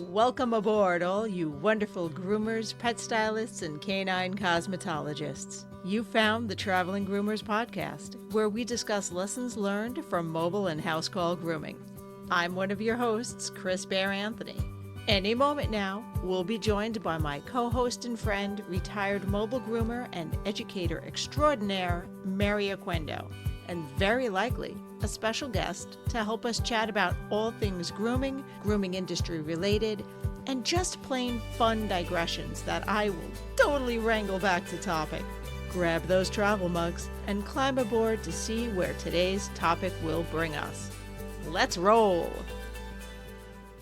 Welcome aboard, all you wonderful groomers, pet stylists, and canine cosmetologists. You found the Traveling Groomers Podcast, where we discuss lessons learned from mobile and house call grooming. I'm one of your hosts, Chris Bear Anthony. Any moment now, we'll be joined by my co-host and friend, retired mobile groomer and educator extraordinaire, Mary Oquendo, and very likely a special guest to help us chat about all things grooming, grooming industry related, and just plain fun digressions that I will totally wrangle back to topic. Grab those travel mugs and climb aboard to see where today's topic will bring us. Let's roll!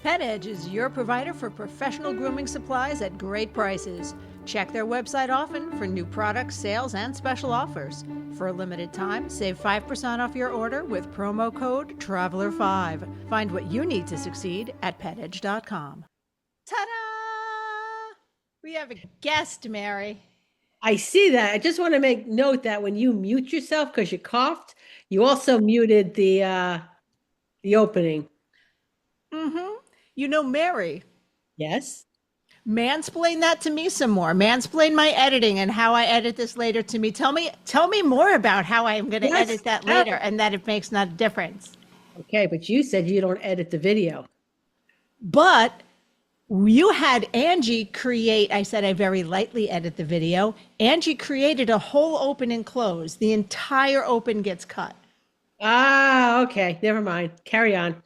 Pet Edge is your provider for professional grooming supplies at great prices. Check their website often for new products, sales, and special offers. For a limited time, save 5% off your order with promo code TRAVELER5. Find what you need to succeed at petedge.com. Ta-da! We have a guest, Mary. I see that. I just want to make note that when you mute yourself because you coughed, you also muted the opening. Mm-hmm. You know, Mary. Yes. Mansplain that to me some more. Mansplain my editing and how I edit this later to me. Tell me more about how I'm going to edit that later and that it makes not a difference. Okay, but you said you don't edit the video. But you had Angie create, I said I very lightly edit the video. Angie created a whole open and close. The entire open gets cut. Ah, okay. Never mind. Carry on.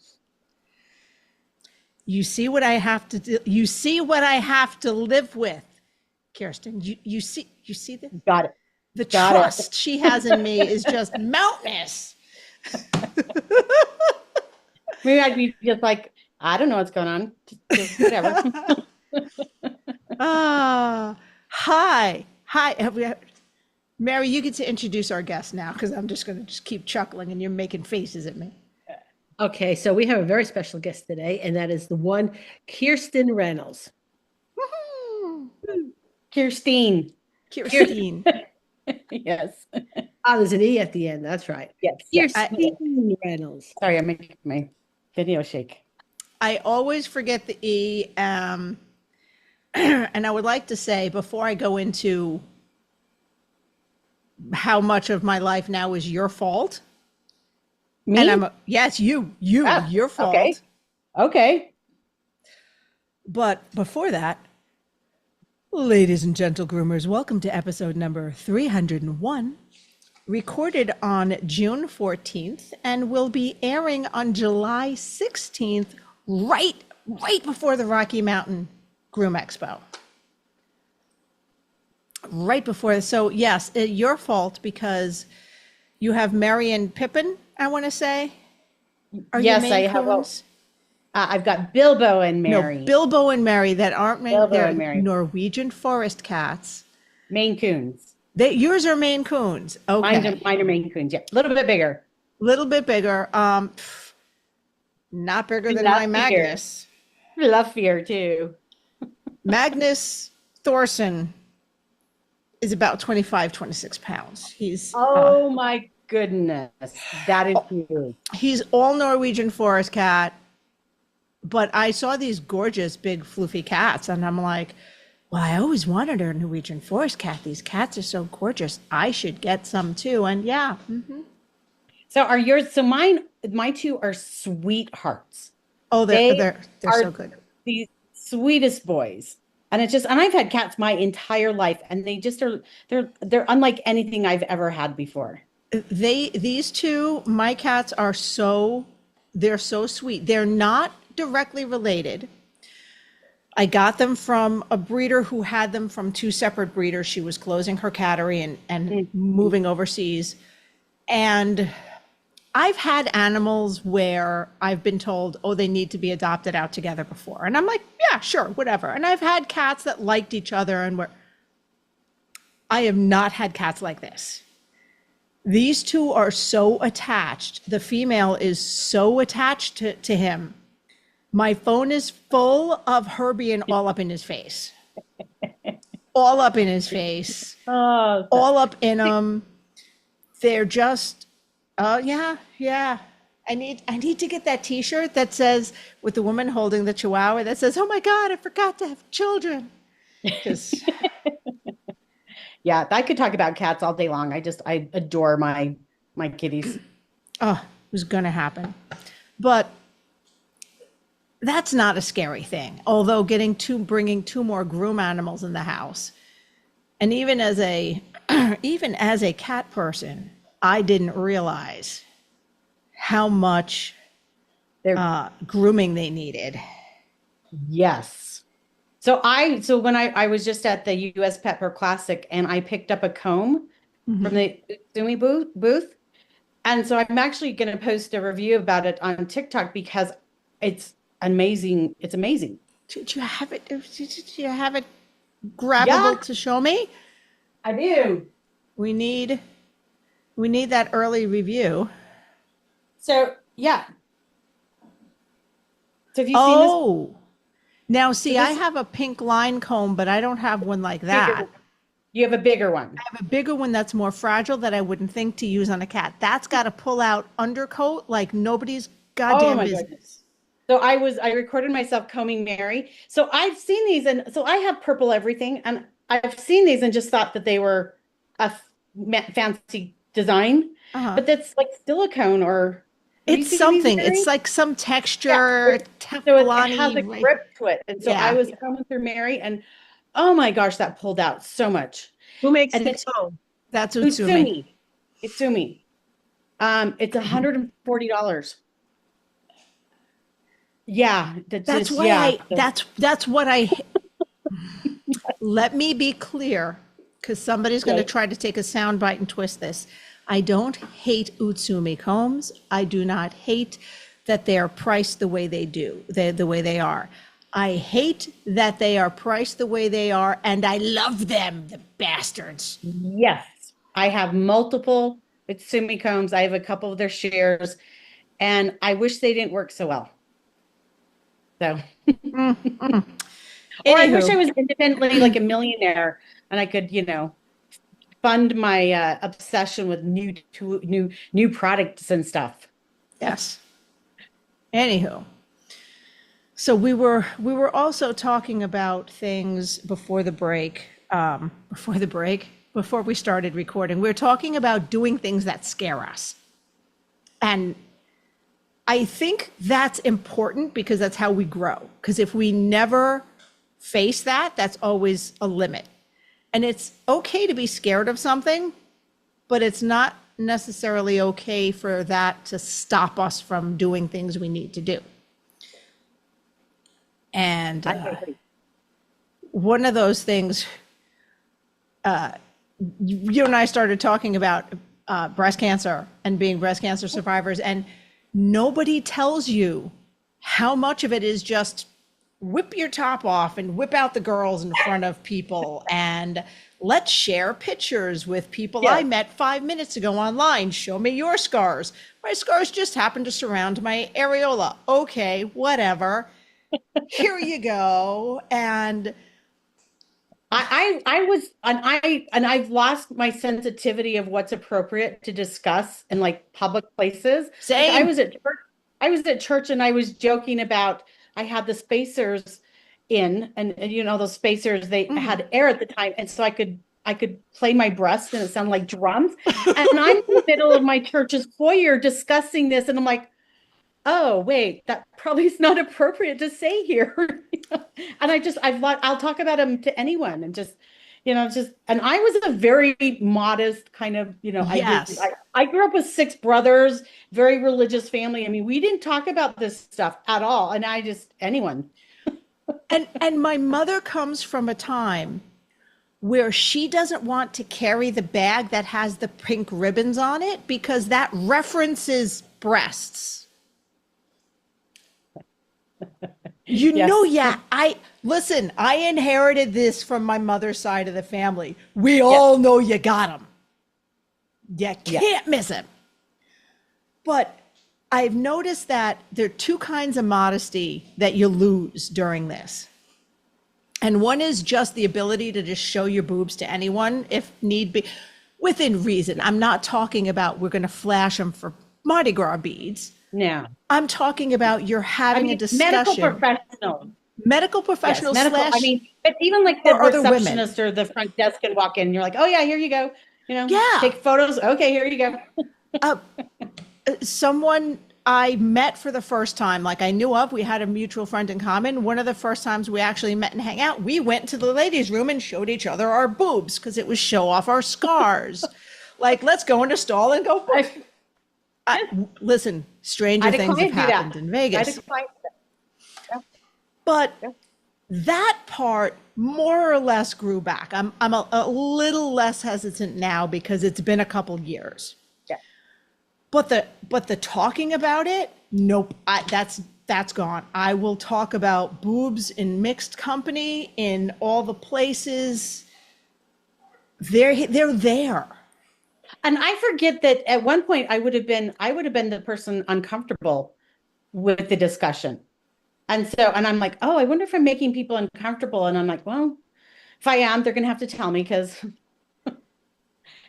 You see what I have to do. You see what I have to live with, Kirstine. You see this? Got it. The trust she has in me is just mountainous. Maybe I'd be just like, I don't know what's going on. Just whatever. Hi. Mary, you get to introduce our guest now because I'm just going to keep chuckling and you're making faces at me. Okay, so we have a very special guest today, and that is the one Kirstine Reynolds. Kirstine. Yes. Oh, there's an E at the end. That's right. Yes. Kirstine Reynolds. Sorry, I'm making my video shake. I always forget the E. And I would like to say, before I go into how much of my life now is your fault. Me? And yes, your fault. Okay. But before that, ladies and gentle groomers, welcome to episode number 301, recorded on June 14th and will be airing on July 16th, right before the Rocky Mountain Groom Expo. Right before. So yes, your fault because you have Mary and Pippin, I want to say. Yes, I have. I've got Bilbo and Mary. No, Bilbo and Mary that aren't Maine. Bilbo They're and Mary. Norwegian forest cats. Maine Coons. Yours are Maine Coons. Okay. Mine are Maine Coons. Yeah, a little bit bigger. Not bigger than my Magnus. Fluffier too. Magnus Thorson is about 26 pounds. He's my goodness, that is huge. He's all Norwegian forest cat, but I saw these gorgeous big floofy cats and I'm like, well, I always wanted a Norwegian forest cat. These cats are so gorgeous. I should get some too. And yeah. Mm-hmm. So are yours? So my two are sweethearts. Oh, they're so good. The sweetest boys. And I've had cats my entire life, and they just they're unlike anything I've ever had before. These two, my cats they're so sweet. They're not directly related. I got them from a breeder who had them from two separate breeders. She was closing her cattery and moving overseas. And I've had animals where I've been told, they need to be adopted out together before. And I'm like, yeah, sure, whatever. And I've had cats that liked each other I have not had cats like this. These two are so attached. The female is so attached to him. My phone is full of her being all up in his face. All up in his face. All up in him. They're just, yeah. I need to get that T-shirt that says, with the woman holding the Chihuahua, that says, "Oh my God, I forgot to have children." Because Yeah, I could talk about cats all day long. I adore my kitties. oh, it was going to happen, but that's not a scary thing. Although bringing two more groom animals in the house, and even as a even as a cat person, I didn't realize how much grooming they needed. Yes. So when I was just at the US Pet Pro Classic and I picked up a comb from the Utsumi booth. And so I'm actually going to post a review about it on TikTok because it's amazing. It's amazing. Did you have it? Did you have it grabbable to show me? I do. We need that early review. So yeah. So have you seen this? Now see, I have a pink line comb, but I don't have one like that. You have a bigger one. I have a bigger one that's more fragile that I wouldn't think to use on a cat. That's got a pull-out undercoat like nobody's goddamn business. Goodness. So I recorded myself combing Mary. So I've seen these, and so I have purple everything, and I've seen these and just thought that they were a fancy design, but that's like silicone or. It's something. It's like some texture. So it has a grip to it. And so I was combing through Mary and oh my gosh, that pulled out so much. Who makes and the comb? That's Utsumi. Utsumi. It's $140. Yeah. That's why that's what I let me be clear, because somebody's going to try to take a sound bite and twist this. I don't hate Utsumi combs. I do not hate that they are priced the way they do, the way they are. I hate that they are priced the way they are, and I love them, the bastards. Yes. I have multiple Utsumi combs. I have a couple of their shares, and I wish they didn't work so well. So, or I wish I was independently like a millionaire and I could, fund my obsession with new products and stuff. Yes. Anywho, so we were also talking about things before we started recording. We were talking about doing things that scare us, and I think that's important because that's how we grow. Because if we never face that, that's always a limit. And it's okay to be scared of something, but it's not necessarily okay for that to stop us from doing things we need to do. And one of those things, you and I started talking about breast cancer and being breast cancer survivors, and nobody tells you how much of it is just whip your top off and whip out the girls in front of people and let's share pictures with people I met 5 minutes ago online. Show me your scars. My scars just happen to surround my areola. Okay, whatever. Here you go. And I've lost my sensitivity of what's appropriate to discuss in like public places. Same. Like I was at church and I was joking about I had the spacers in and those spacers, they had air at the time. And so I could play my breast and it sounded like drums. And I'm in the middle of my church's foyer discussing this. And I'm like, oh, wait, that probably is not appropriate to say here. And I'll talk about them to anyone and just, and I was a very modest kind of, Yes. I grew up with 6 brothers, very religious family. I mean, we didn't talk about this stuff at all. And anyone. And my mother comes from a time where she doesn't want to carry the bag that has the pink ribbons on it because that references breasts. I inherited this from my mother's side of the family. We all know you got them. You can't miss them. But I've noticed that there are 2 kinds of modesty that you lose during this. And one is just the ability to just show your boobs to anyone if need be, within reason. I'm not talking about we're going to flash them for Mardi Gras beads, No. I'm talking about you're having a medical discussion. Medical professional Yes, slash, but even like the or other women. receptionist or the front desk can walk in and you're like, oh yeah, here you go. Yeah. Take photos. Okay, here you go. Someone I met for the first time, like I knew of, we had a mutual friend in common. One of the first times we actually met and hang out, we went to the ladies' room and showed each other our boobs because it was show off our scars. Like, let's go into stall and go. Listen, stranger things have happened in Vegas. But that part more or less grew back. I'm a little less hesitant now because it's been a couple years. Yeah. But the talking about it, nope. That's gone. I will talk about boobs in mixed company in all the places. They're there. And I forget that at one point I would have been the person uncomfortable with the discussion. And I'm like, oh, I wonder if I'm making people uncomfortable. And I'm like, well, if I am, they're going to have to tell me because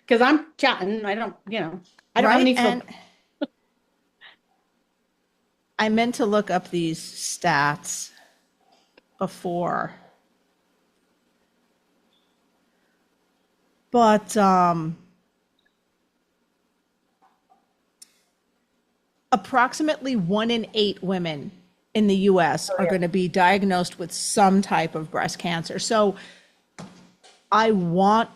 I'm chatting. I don't have any. I meant to look up these stats before, but approximately 1 in 8 women in the US are going to be diagnosed with some type of breast cancer. So I want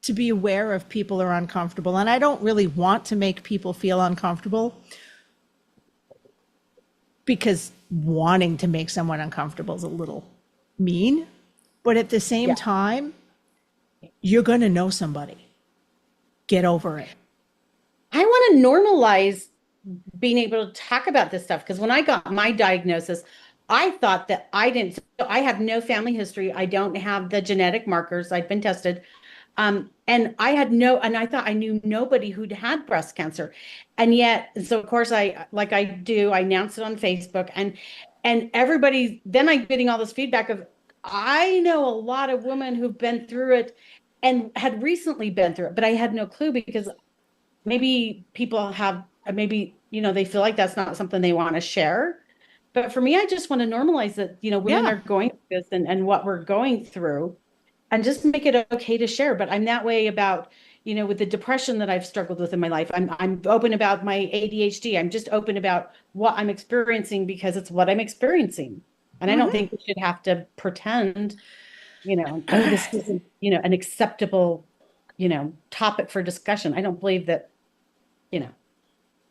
to be aware if people are uncomfortable, and I don't really want to make people feel uncomfortable, because wanting to make someone uncomfortable is a little mean, but at the same time, you're going to know somebody. Get over it. I want to normalize being able to talk about this stuff, because when I got my diagnosis, I thought that I have no family history. I don't have the genetic markers. I'd been tested. And I thought I knew nobody who'd had breast cancer. And yet, so of course I announced it on Facebook, and everybody, then I'm getting all this feedback of, I know a lot of women who've been through it and had recently been through it, but I had no clue, because maybe people have, they feel like that's not something they want to share. But for me, I just want to normalize that, women are going through this and what we're going through, and just make it okay to share. But I'm that way about, with the depression that I've struggled with in my life. I'm open about my ADHD. I'm just open about what I'm experiencing because it's what I'm experiencing. And I don't think we should have to pretend, this isn't, an acceptable, topic for discussion. I don't believe that,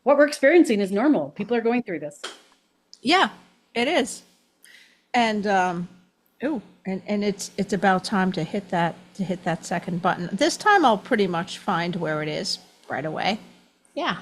what we're experiencing is normal. People are going through this. Yeah, it is. And, and it's about time to hit that second button. This time I'll pretty much find where it is right away. Yeah.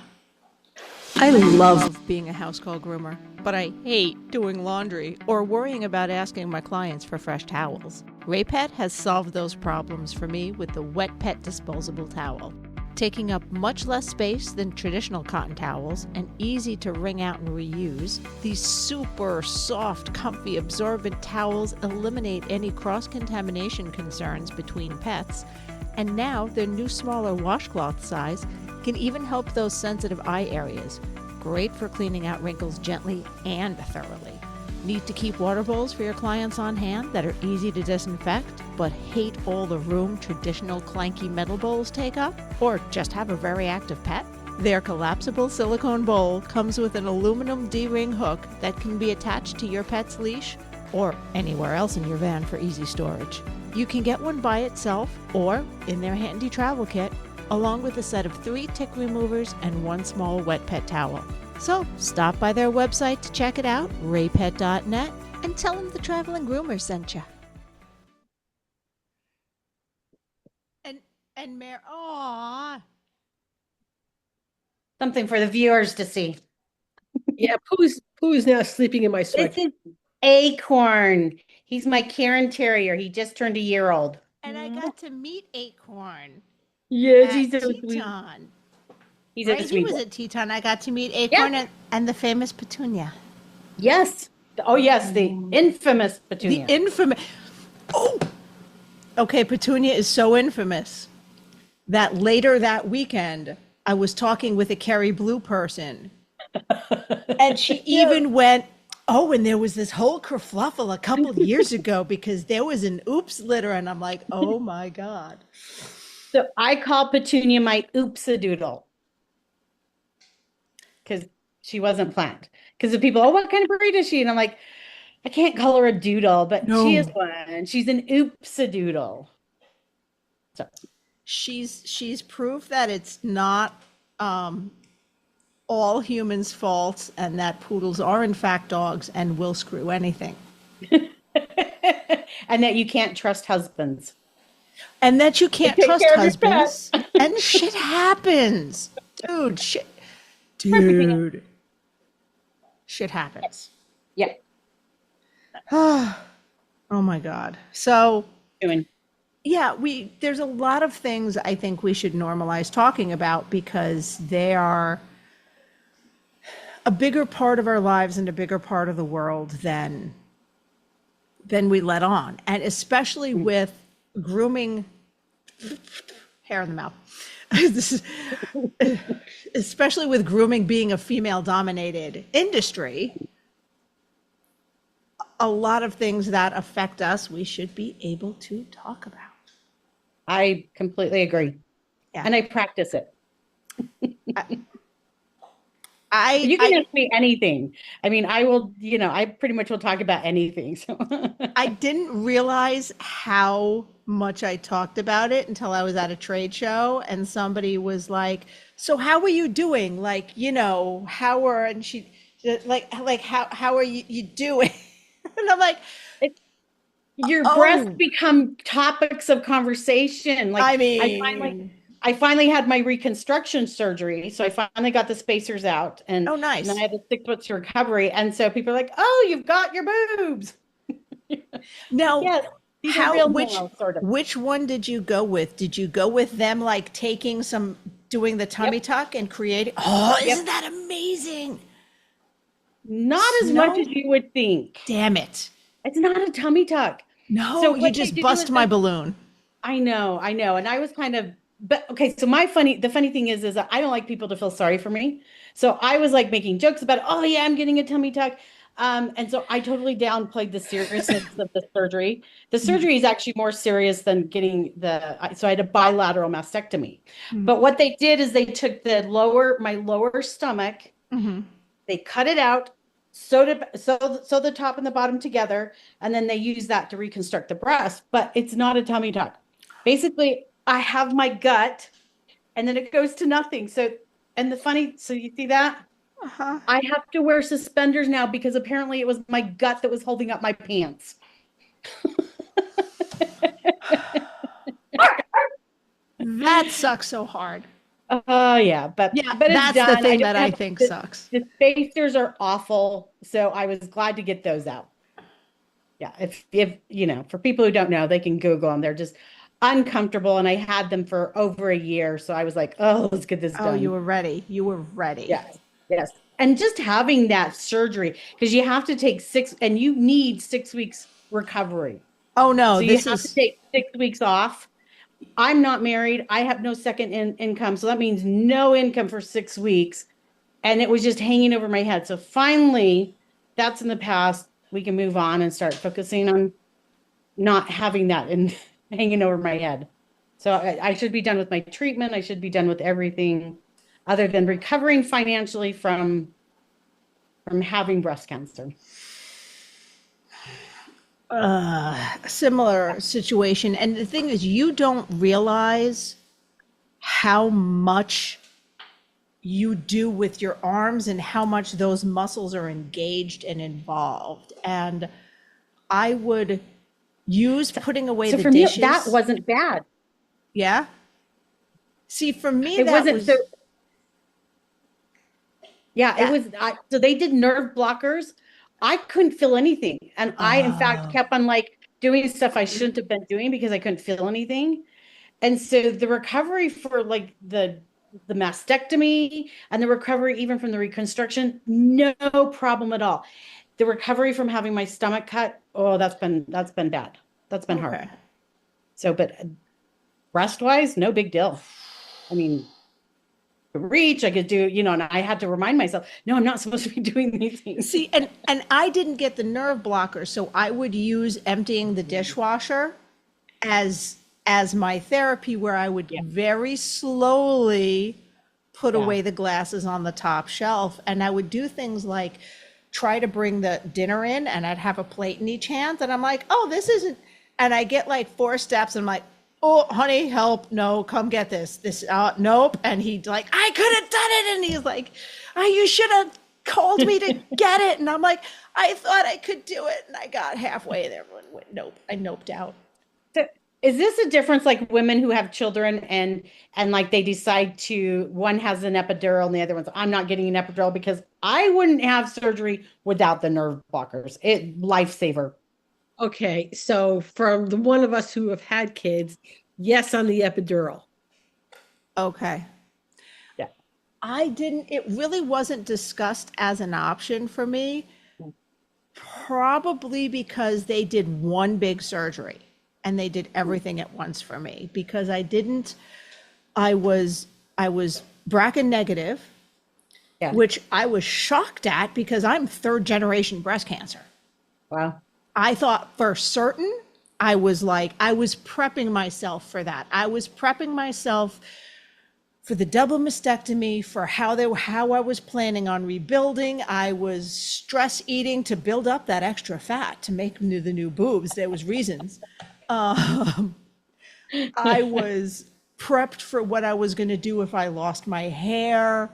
I love being a house call groomer, but I hate doing laundry or worrying about asking my clients for fresh towels. Raypet has solved those problems for me with the Wet Pet disposable towel. Taking up much less space than traditional cotton towels and easy to wring out and reuse, these super soft, comfy, absorbent towels eliminate any cross-contamination concerns between pets, and now their new smaller washcloth size can even help those sensitive eye areas. Great for cleaning out wrinkles gently and thoroughly. Need to keep water bowls for your clients on hand that are easy to disinfect, but hate all the room traditional clanky metal bowls take up? Or just have a very active pet? Their collapsible silicone bowl comes with an aluminum D-ring hook that can be attached to your pet's leash or anywhere else in your van for easy storage. You can get one by itself or in their handy travel kit, along with a set of 3 tick removers and 1 small wet pet towel. So stop by their website to check it out, raypet.net, and tell them the Traveling Groomers sent you. And Mary, aww. Something for the viewers to see. Yeah, Pooh's now sleeping in my sweatshirt. This is Acorn. He's my Karen Terrier. He just turned a year old. And I got to meet Acorn. Yes, he's a Teton. He's right? a sweet. He was at Teton. I got to meet Acorn and the famous Petunia. Yes. Oh, yes, the infamous Petunia. The infamous. Oh, okay. Petunia is so infamous that later that weekend, I was talking with a Kerry Blue person And she even went, oh, and there was this whole kerfluffle a couple of years ago because there was an oops litter. And I'm like, oh my God. So I call Petunia my oops-a-doodle because she wasn't planned. Because the people, oh, what kind of breed is she? And I'm like, I can't call her a doodle, but she is one. She's an oops-a-doodle. So she's proof that it's not all humans' faults, and that poodles are in fact dogs and will screw anything. And that you can't trust husbands. And that you can't trust husbands. And shit happens. Dude, shit. Dude. Shit happens. Yeah. Oh my God. So yeah, there's a lot of things I think we should normalize talking about because they are a bigger part of our lives and a bigger part of the world than we let on. And especially with grooming, hair in the mouth. Especially with grooming being a female-dominated industry, a lot of things that affect us, we should be able to talk about. I completely agree. Yeah. And I practice it. You can ask me anything. I mean, I will, I pretty much will talk about anything. So I didn't realize how much I talked about it until I was at a trade show and somebody was like, so how are you doing? Like, how are, and she like, how are you doing? And I'm like, your breasts become topics of conversation. Like, I mean, I finally had my reconstruction surgery. So I finally got the spacers out and, oh, nice. And I had a 6 months recovery. And so people are like, oh, you've got your boobs. Now, yes, which one did you go with? Did you go with them like doing the tummy tuck and creating? Oh, isn't that amazing? Not as much as you would think. Damn it. It's not a tummy tuck. No, so you just bust my balloon. I know. And I was kind of, but okay. So the funny thing is that I don't like people to feel sorry for me. So I was like making jokes about, oh yeah, I'm getting a tummy tuck. And so I totally downplayed the seriousness of the surgery. The surgery is actually more serious than getting so I had a bilateral mastectomy. Mm-hmm. But what they did is they took my lower stomach, they cut it out, sewed the top and the bottom together, and then they use that to reconstruct the breast. But it's not a tummy tuck. Basically, I have my gut, and then it goes to nothing. So you see that? Uh-huh. I have to wear suspenders now because apparently it was my gut that was holding up my pants. That sucks so hard. Yeah, but that's the thing that I think sucks. The spacers are awful, so I was glad to get those out. Yeah, if for people who don't know, they can Google them. They're just uncomfortable, and I had them for over a year, so I was like, oh, let's get this done. Oh, you were ready. Yes. And just having that surgery, because you have to take and you need 6 weeks recovery. Oh no, so you have to take 6 weeks off. I'm not married. I have no second income. So that means no income for 6 weeks. And it was just hanging over my head. So finally, that's in the past. We can move on and start focusing on not having that and hanging over my head. So I should be done with my treatment. I should be done with everything other than recovering financially from having breast cancer. Similar situation. And the thing is, you don't realize how much you do with your arms and how much those muscles are engaged and involved. And I would use putting away the dishes. For me, that wasn't bad. Yeah. See, for me, it wasn't so. Yeah, it was. So they did nerve blockers. I couldn't feel anything. And I, in fact, kept on like doing stuff I shouldn't have been doing because I couldn't feel anything. And so the recovery for like the mastectomy and the recovery even from the reconstruction, no problem at all. The recovery from having my stomach cut, oh, that's been bad. That's been hard. So, but breast wise, no big deal. I mean, reach, I could do, and I had to remind myself, no, I'm not supposed to be doing these things. See, and I didn't get the nerve blocker, so I would use emptying the dishwasher as my therapy, where I would very slowly put away the glasses on the top shelf, and I would do things like try to bring the dinner in, and I'd have a plate in each hand, and I'm like, oh, this isn't, and I get like 4 steps, and I'm like, oh, honey, help, no, come get this, nope, and he'd like, I could have done it, and he's like, oh, you should have called me to get it, and I'm like, I thought I could do it, and I got halfway, and everyone went, nope, I noped out. So is this a difference, like women who have children and like they decide to, one has an epidural and the other one's, I'm not getting an epidural because I wouldn't have surgery without the nerve blockers. Lifesaver. Okay, so from the one of us who have had kids, yes on the epidural. Okay. Yeah. It really wasn't discussed as an option for me, probably because they did one big surgery and they did everything at once for me, because I was BRCA negative, which I was shocked at because I'm 3rd generation breast cancer. Wow. I thought for certain, I was prepping myself for that. I was prepping myself for the double mastectomy, for how I was planning on rebuilding. I was stress eating to build up that extra fat to make the new boobs. There was reasons. I was prepped for what I was going to do if I lost my hair.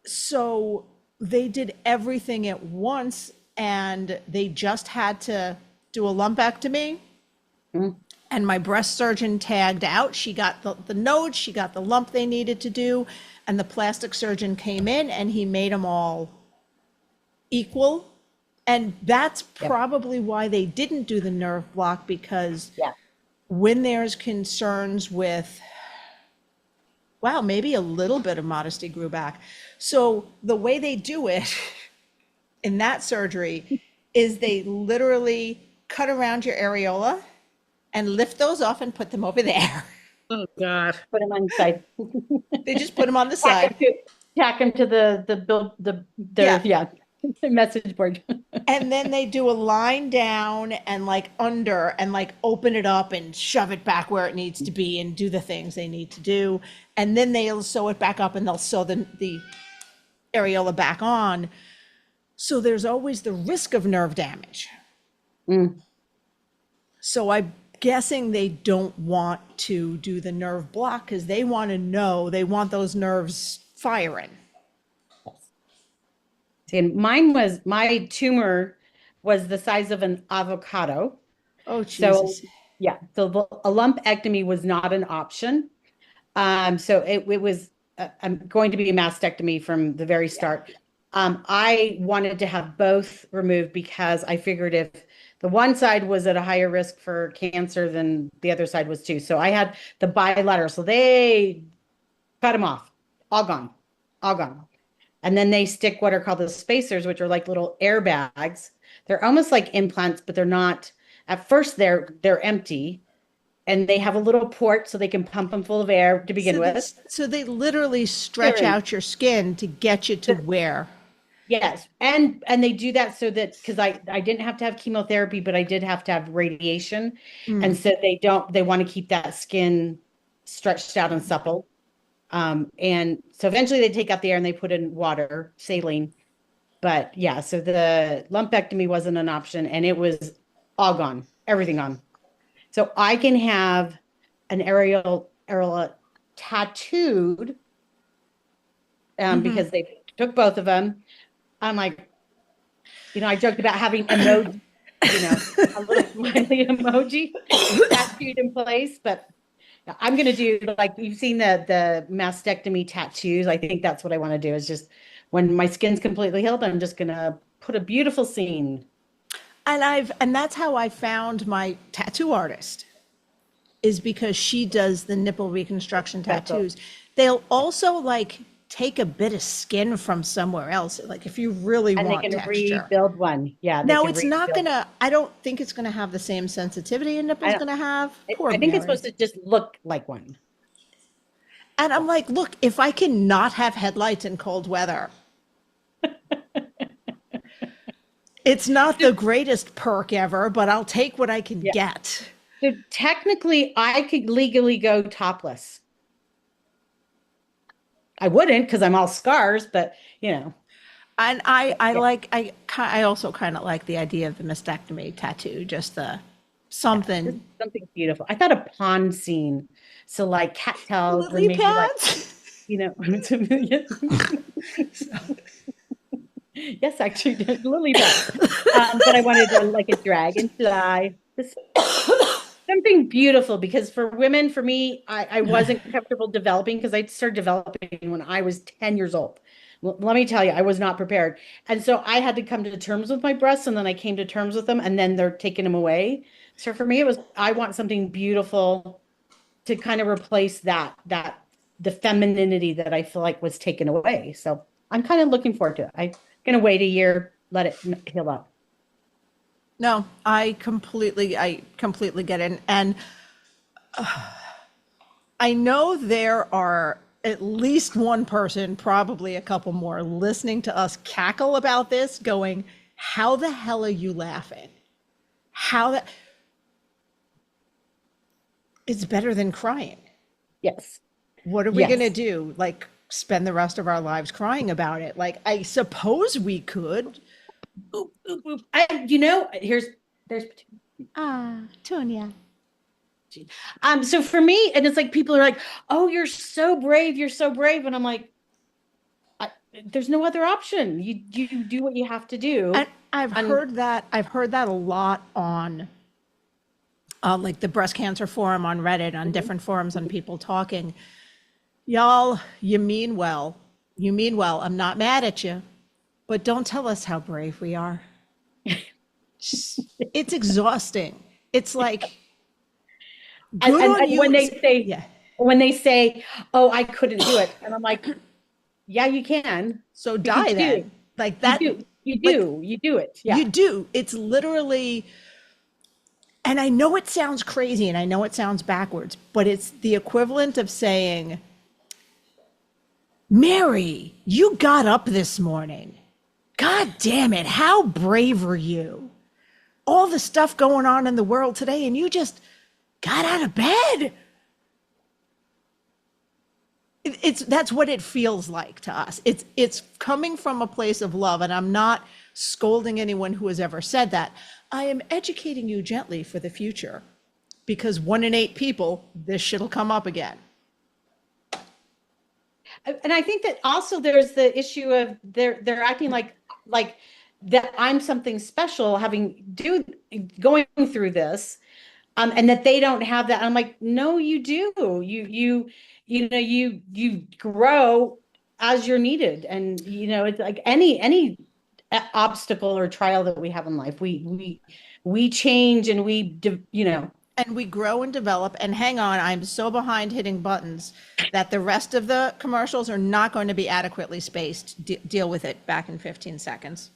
So they did everything at once, and they just had to do a lumpectomy. And my breast surgeon tagged out. She got the node, she got the lump they needed to do, and the plastic surgeon came in and he made them all equal. And that's probably why they didn't do the nerve block, because when there's concerns with, wow, maybe a little bit of modesty grew back. So the way they do it in that surgery is they literally cut around your areola and lift those off and put them over there. Oh God. Put them on the side. They just put them on the side. Tack them to the message board. And then they do a line down and like under and like open it up and shove it back where it needs to be and do the things they need to do. And then they'll sew it back up and they'll sew the areola back on. So there's always the risk of nerve damage. So I'm guessing they don't want to do the nerve block because they want those nerves firing. And my tumor was the size of an avocado. Oh, Jesus. So a lumpectomy was not an option. So it was going to be a mastectomy from the very start. I wanted to have both removed because I figured if the one side was at a higher risk for cancer than the other side was too. So I had the bilateral. So they cut them off, all gone. And then they stick what are called the spacers, which are like little airbags. They're almost like implants, but they're not. At first, they're empty, and they have a little port so they can pump them full of air to begin with. So they literally stretch out your skin to get you to where. Yes, and they do that so that, because I didn't have to have chemotherapy, but I did have to have radiation, and so they want to keep that skin stretched out and supple. And so eventually they take out the air and they put in water, saline. But yeah, so the lumpectomy wasn't an option and it was all gone, everything gone. So I can have an areola tattooed because they took both of them. I'm like, I joked about having emoji, a little smiley emoji tattooed in place, but I'm going to do, like, you've seen the mastectomy tattoos. I think that's what I want to do, is just when my skin's completely healed, I'm just going to put a beautiful scene. And that's how I found my tattoo artist, is because she does the nipple reconstruction tattoos. They'll also like take a bit of skin from somewhere else. Like if you really want texture. And they can rebuild one. Yeah. Now it's not gonna, I don't think it's gonna have the same sensitivity a nipple's gonna have. I think it's supposed to just look like one. And I'm like, look, if I can not have headlights in cold weather, it's not the greatest perk ever, but I'll take what I can get. So technically, I could legally go topless. I wouldn't because I'm all scars, but And I also kind of like the idea of the mastectomy tattoo, just the something beautiful. I thought a pond scene, so like cattails and lily maybe pads. Yes, actually, lily pads. But I wanted to like a dragonfly. Something beautiful, because for women, for me, I wasn't comfortable developing because I started developing when I was 10 years old. Let me tell you, I was not prepared. And so I had to come to terms with my breasts, and then I came to terms with them, and then they're taking them away. So for me, I want something beautiful to kind of replace the femininity that I feel like was taken away. So I'm kind of looking forward to it. I'm going to wait a year, let it heal up. No, I completely get it. And I know there are at least one person, probably a couple more, listening to us cackle about this, going, how the hell are you laughing? It's better than crying. Yes. What are we going to do? Like, spend the rest of our lives crying about it? Like, I suppose we could. There's Tonya. So for me, and it's like people are like, oh, you're so brave, and I'm like, there's no other option. You do what you have to do. And I've heard that a lot on like the breast cancer forum on Reddit, on different forums, on people talking. Y'all, you mean well. I'm not mad at you, but don't tell us how brave we are. It's exhausting. It's like, and when they say, oh, I couldn't do it, and I'm like, yeah, you can. So die then. Like that. You do it. Yeah. You do. It's literally, and I know it sounds crazy and I know it sounds backwards, but it's the equivalent of saying, Mary, you got up this morning. God damn it. How brave are you? All the stuff going on in the world today, and you just got out of bed. That's what it feels like to us. It's coming from a place of love, and I'm not scolding anyone who has ever said that. I am educating you gently for the future, because 1 in 8 people, this shit'll come up again. And I think that also there's the issue of they're acting like that I'm something special going through this, and that they don't have that. I'm like, no, you do. You grow as you're needed, and it's like any obstacle or trial that we have in life, we change, and and we grow and develop. And hang on, I'm so behind hitting buttons that the rest of the commercials are not going to be adequately spaced. Deal with it back in 15 seconds.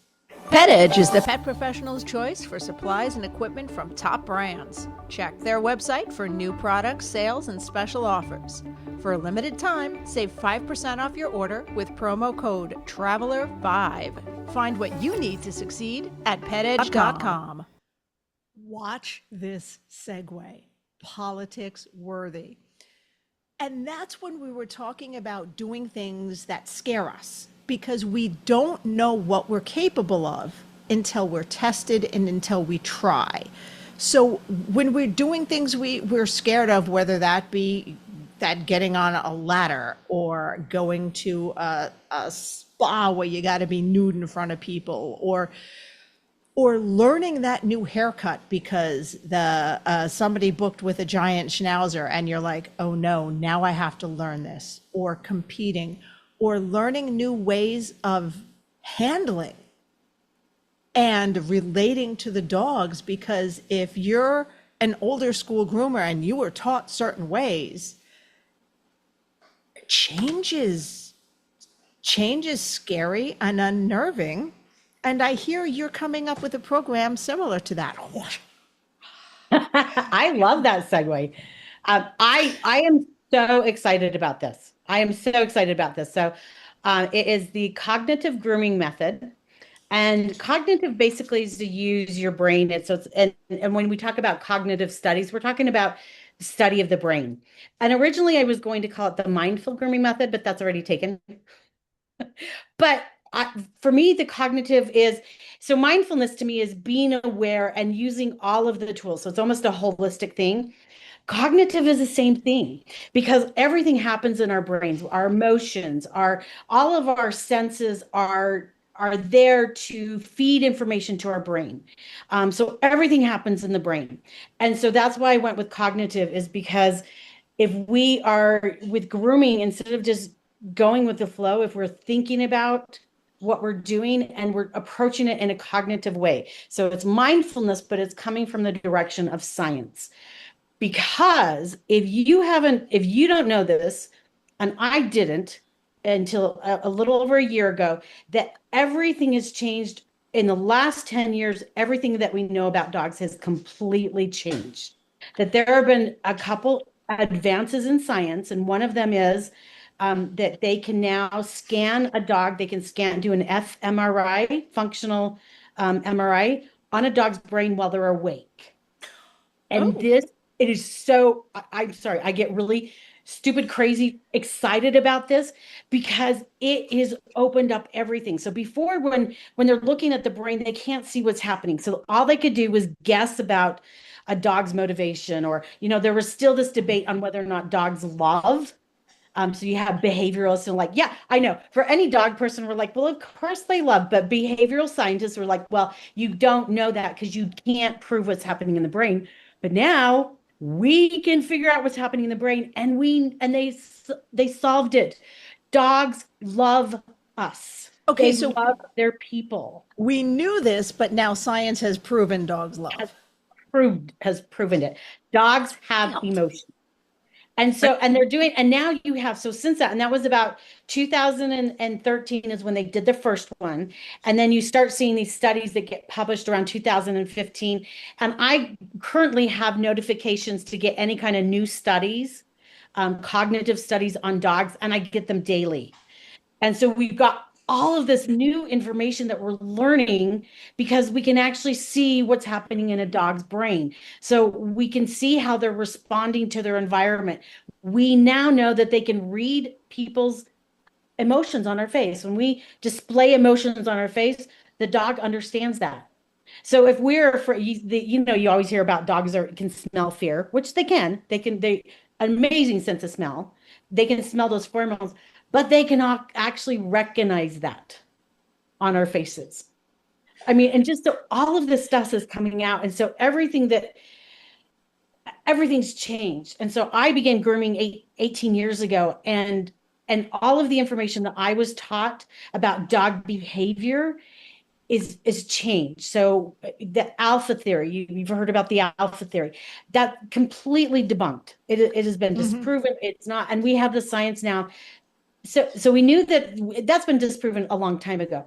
Pet Edge is the pet professional's choice for supplies and equipment from top brands. Check their website for new products, sales, and special offers. For a limited time, save 5% off your order with promo code TRAVELER5. Find what you need to succeed at petedge.com. Watch this segue. Politics worthy. And that's when we were talking about doing things that scare us, because we don't know what we're capable of until we're tested and until we try. So when we're doing things we're scared of, whether that be that getting on a ladder or going to a spa where you got to be nude in front of people, or learning that new haircut because somebody booked with a giant schnauzer and you're like, oh no, now I have to learn this, or competing, or learning new ways of handling and relating to the dogs. Because if you're an older school groomer and you were taught certain ways, change is scary and unnerving. And I hear you're coming up with a program similar to that. I love that segue. I am so excited about this. I am so excited about this. So it is the Cognitive Grooming Method. And cognitive basically is to use your brain. And when we talk about cognitive studies, we're talking about the study of the brain. And originally I was going to call it the mindful grooming method, but that's already taken. But for me, the cognitive is, so mindfulness to me is being aware and using all of the tools. So it's almost a holistic thing. Cognitive is the same thing because everything happens in our brains. Our emotions, all of our senses are there to feed information to our brain. So everything happens in the brain. And so that's why I went with cognitive, is because if we are with grooming, instead of just going with the flow, if we're thinking about what we're doing and we're approaching it in a cognitive way. So it's mindfulness, but it's coming from the direction of science. Because if you don't know this, and I didn't until a little over a year ago, that everything has changed in the last 10 years. Everything that we know about dogs has completely changed. That there have been a couple advances in science, and one of them is that they can now scan a dog. They can do an fMRI, functional MRI, on a dog's brain while they're awake. And it is so, I'm sorry, I get really stupid, crazy, excited about this because it has opened up everything. So before, when they're looking at the brain, they can't see what's happening. So all they could do was guess about a dog's motivation, or, there was still this debate on whether or not dogs love. So you have behavioralists and yeah, I know, for any dog person, we're like, well, of course they love, but behavioral scientists were like, well, you don't know that because you can't prove what's happening in the brain. But now we can figure out what's happening in the brain, and they solved it. Dogs love us. Okay, they love their people. We knew this, but now science has proven dogs love. Has proven it. Dogs have emotions. And so, and they're doing, and now you have, so since that, and that was about 2013 is when they did the first one. And then you start seeing these studies that get published around 2015. And I currently have notifications to get any kind of new studies, cognitive studies on dogs, and I get them daily. And so we've got all of this new information that we're learning because we can actually see what's happening in a dog's brain. So we can see how they're responding to their environment. We now know that they can read people's emotions on our face. When we display emotions on our face, the dog understands that. So if we're afraid, you always hear about dogs that can smell fear, which they amazing sense of smell. They can smell those pheromones. But they can actually recognize that on our faces. I mean, and just so all of this stuff is coming out. And so everything's changed. And so I began grooming 18 years ago. And all of the information that I was taught about dog behavior is changed. So the alpha theory, you've heard about the alpha theory, that completely debunked. It has been disproven. It's not, and we have the science now. So we knew that's been disproven a long time ago.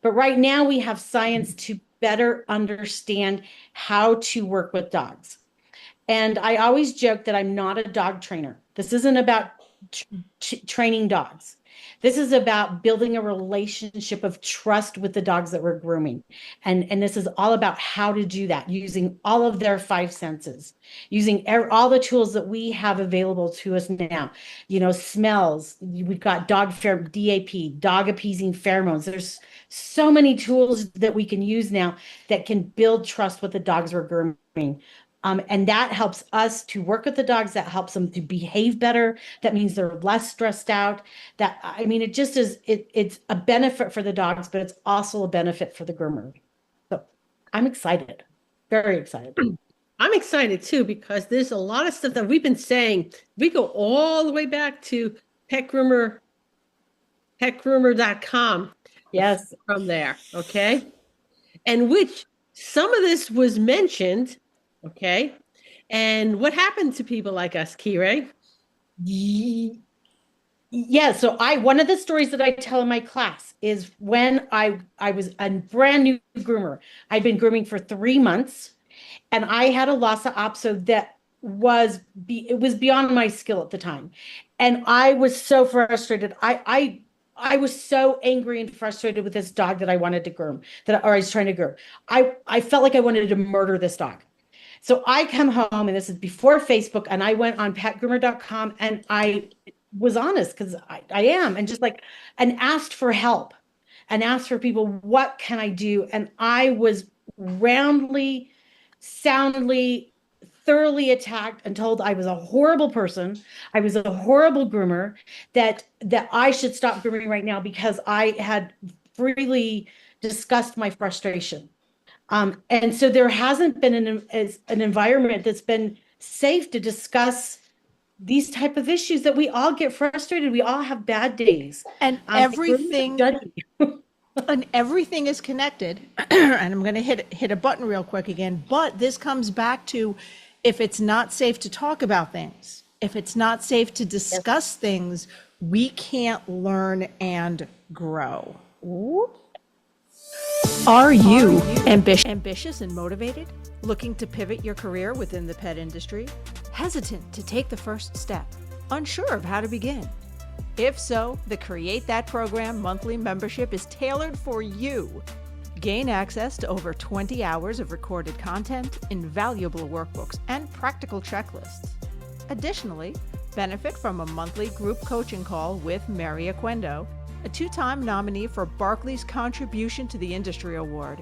But right now we have science to better understand how to work with dogs. And I always joke that I'm not a dog trainer. This isn't about training dogs. This is about building a relationship of trust with the dogs that we're grooming. And this is all about how to do that using all of their five senses, using all the tools that we have available to us now. Smells, we've got DAP, dog appeasing pheromones. There's so many tools that we can use now that can build trust with the dogs we're grooming. And that helps us to work with the dogs. That helps them to behave better. That means they're less stressed out. It just is, it's a benefit for the dogs, but it's also a benefit for the groomer. So I'm excited, very excited. I'm excited too, because there's a lot of stuff that we've been saying. We go all the way back to petgroomer.com. Yes. From there. Okay. And which some of this was mentioned. Okay. And what happened to people like us, Kirstine? Yeah. So one of the stories that I tell in my class is when I was a brand new groomer. I'd been grooming for 3 months, and I had a Lhasa Apso that was beyond my skill at the time. And I was so frustrated. I was so angry and frustrated with this dog that I wanted to groom, or I was trying to groom. I felt like I wanted to murder this dog. So I come home, and this is before Facebook, and I went on petgroomer.com, and I was honest, because I am, and just like, and asked for help and asked for people, what can I do? And I was roundly, soundly, thoroughly attacked and told I was a horrible person. I was a horrible groomer, that I should stop grooming right now because I had freely discussed my frustration. And so there hasn't been an environment that's been safe to discuss these type of issues, that we all get frustrated. We all have bad days. And everything and everything is connected. And I'm going to hit a button real quick again, but this comes back to, if it's not safe to talk about things, if it's not safe to discuss things, we can't learn and grow. Ooh. Are you ambitious and motivated? Looking to pivot your career within the pet industry? Hesitant to take the first step? Unsure of how to begin? If so, the Create That Program monthly membership is tailored for you. Gain access to over 20 hours of recorded content, invaluable workbooks, and practical checklists. Additionally, benefit from a monthly group coaching call with Mary Oquendo, a 2-time nominee for Barclay's Contribution to the Industry Award.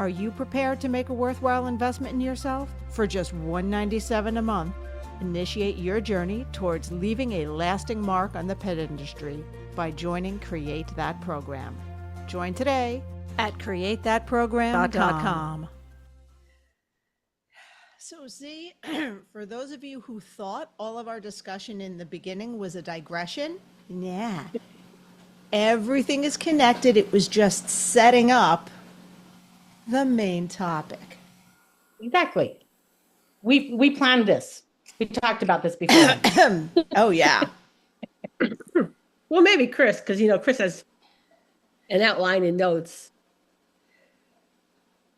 Are you prepared to make a worthwhile investment in yourself? For just $197 a month, initiate your journey towards leaving a lasting mark on the pet industry by joining Create That Program. Join today at createthatprogram.com. So see, for those of you who thought all of our discussion in the beginning was a digression, yeah, everything is connected. It was just setting up the main topic. Exactly. We planned this. We talked about this before. Oh, yeah. Well, maybe Chris, because, Chris has an outline and notes.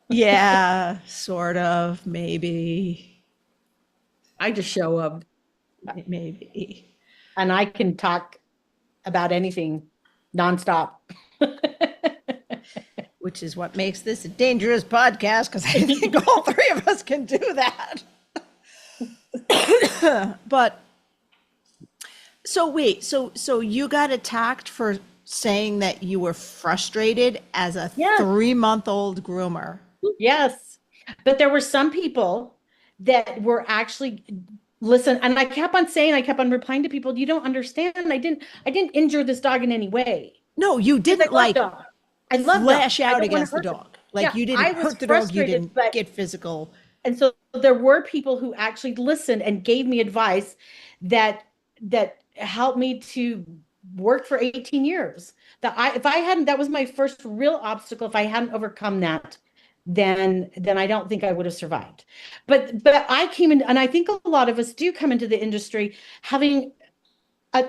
Yeah, sort of, maybe. I just show up. Maybe. And I can talk about anything nonstop. Which is what makes this a dangerous podcast, because I think all three of us can do that. But so wait, so you got attacked for saying that you were frustrated as a 3-month-old groomer. Yes. But there were some people that were actually listen, and I kept on replying to people, you don't understand. I didn't injure this dog in any way. No, you didn't I love lash dogs. out against the dog. Like you didn't hurt the dog, you didn't get physical. And so there were people who actually listened and gave me advice that helped me to work for 18 years. That was my first real obstacle. If I hadn't overcome that, then I don't think I would have survived. But I came in, and I think a lot of us do come into the industry having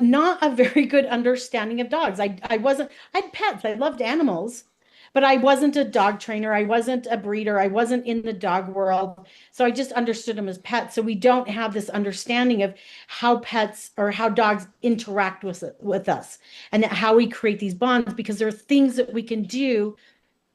not a very good understanding of dogs. I had pets. I loved animals, but I wasn't a dog trainer. I wasn't a breeder. I wasn't in the dog world. So I just understood them as pets. So we don't have this understanding of how pets or how dogs interact with us, and how we create these bonds, because there are things that we can do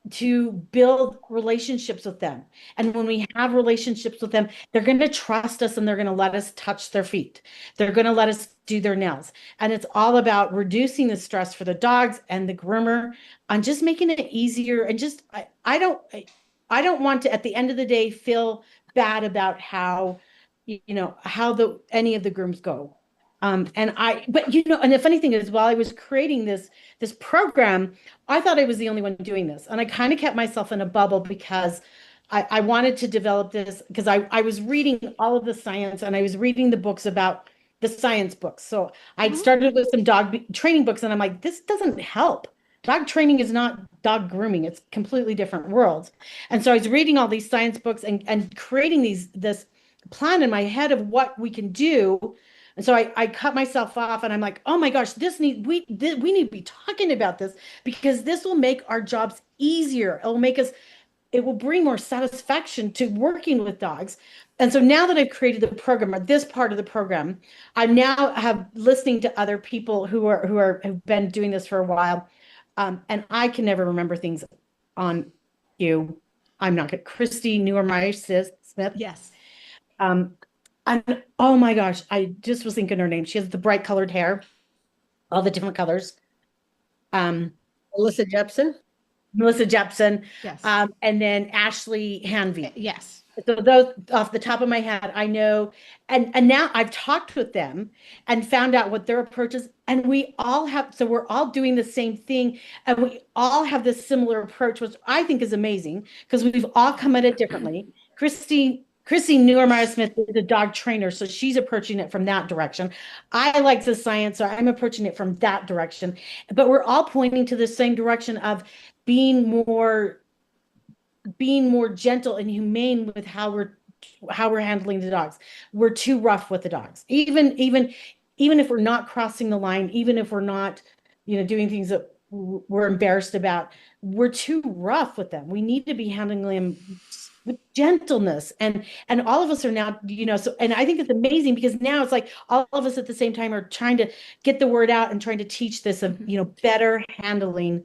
to build relationships with them. And when we have relationships with them, they're going to trust us, and they're going to let us touch their feet. They're going to let us do their nails. And it's all about reducing the stress for the dogs and the groomer, on just making it easier. And just, I don't want to, at the end of the day, feel bad about how any of the grooms go. And the funny thing is, while I was creating this program, I thought I was the only one doing this. And I kind of kept myself in a bubble, because I wanted to develop this, because I was reading all of the science, and I was reading the books about the science books. So I'd started with some dog training books, and I'm like, this doesn't help. Dog training is not dog grooming. It's completely different worlds. And so I was reading all these science books and creating this plan in my head of what we can do. And so I cut myself off, and I'm like, oh my gosh, we need to be talking about this, because this will make our jobs easier. It will make us it will bring more satisfaction to working with dogs. And so now that I've created the program, or this part of the program, I now have listening to other people who've been doing this for a while. And I can never remember things on you. I'm not good. Kirstine Reynolds Smith. Yes. And oh my gosh, I just was thinking her name. She has the bright colored hair, all the different colors. Melissa Jepson. Yes. And then Ashley Hanvey. Yes. So those off the top of my head, I know, and now I've talked with them and found out what their approach is, and we're all doing the same thing, and we all have this similar approach, which I think is amazing because we've all come at it differently. Kirstine Reynolds-Smith is a dog trainer, so she's approaching it from that direction. I like the science, so I'm approaching it from that direction, but we're all pointing to the same direction of being more gentle and humane with how we're handling the dogs. We're too rough with the dogs. Even if we're not crossing the line, even if we're not, doing things that we're embarrassed about, we're too rough with them. We need to be handling them with gentleness. And all of us are now, so, and I think it's amazing because now it's like all of us at the same time are trying to get the word out and trying to teach this of, better handling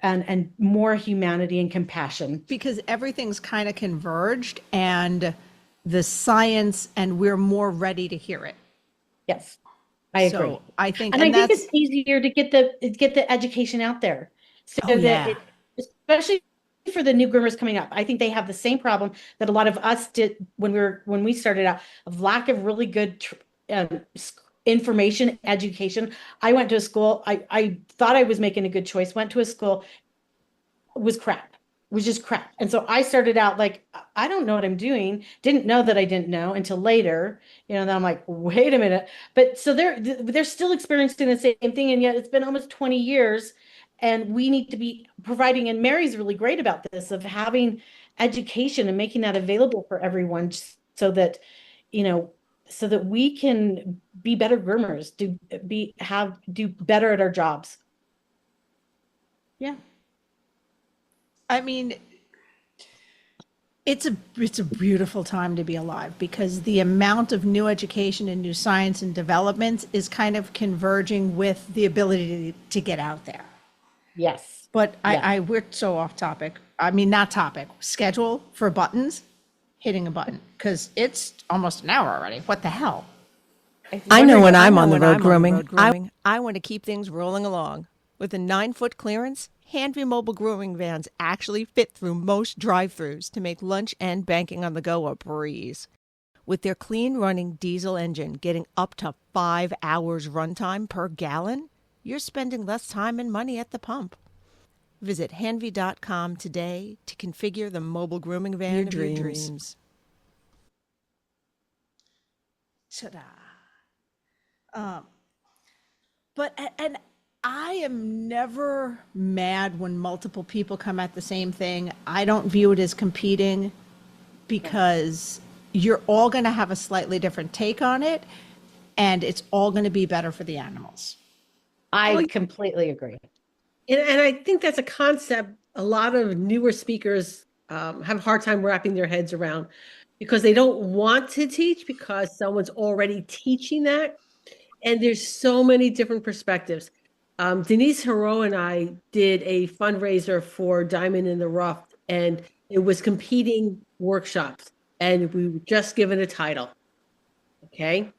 and more humanity and compassion. Because everything's kind of converged and the science, and we're more ready to hear it. Yes, I agree. So I think, and I think it's easier to get the education out there. So especially for the new groomers coming up, I think they have the same problem that a lot of us did when we started out, of lack of really good information, education. I went to a school. I thought I was making a good choice. Went to a school, was just crap. And so I started out like, I don't know what I'm doing. Didn't know that I didn't know until later. Then I'm like, wait a minute. But so they're still experiencing the same thing, and yet it's been almost 20 years, and we need to be providing. And Mary's really great about this, of having education and making that available for everyone, so that so that we can be better groomers, do better at our jobs. Yeah. I mean, it's a beautiful time to be alive, because the amount of new education and new science and developments is kind of converging with the ability to get out there. Yes. But we're so off topic. I mean, not topic. Schedule for buttons. Hitting a button, because it's almost an hour already. What the hell? I know when I'm on the road grooming, I want to keep things rolling along. With a 9-foot clearance, Hanvey mobile grooming vans actually fit through most drive-thrus to make lunch and banking on the go a breeze. With their clean-running diesel engine getting up to 5 hours runtime per gallon, you're spending less time and money at the pump. Visit Hanvey.com today to configure the mobile grooming van of your dreams. Ta-da. But I am never mad when multiple people come at the same thing. I don't view it as competing, because you're all going to have a slightly different take on it, and it's all going to be better for the animals. I completely agree. And I think that's a concept a lot of newer speakers have a hard time wrapping their heads around, because they don't want to teach because someone's already teaching that. And there's so many different perspectives. Denise Hero and I did a fundraiser for Diamond in the Rough, and it was competing workshops, and we were just given a title. Okay.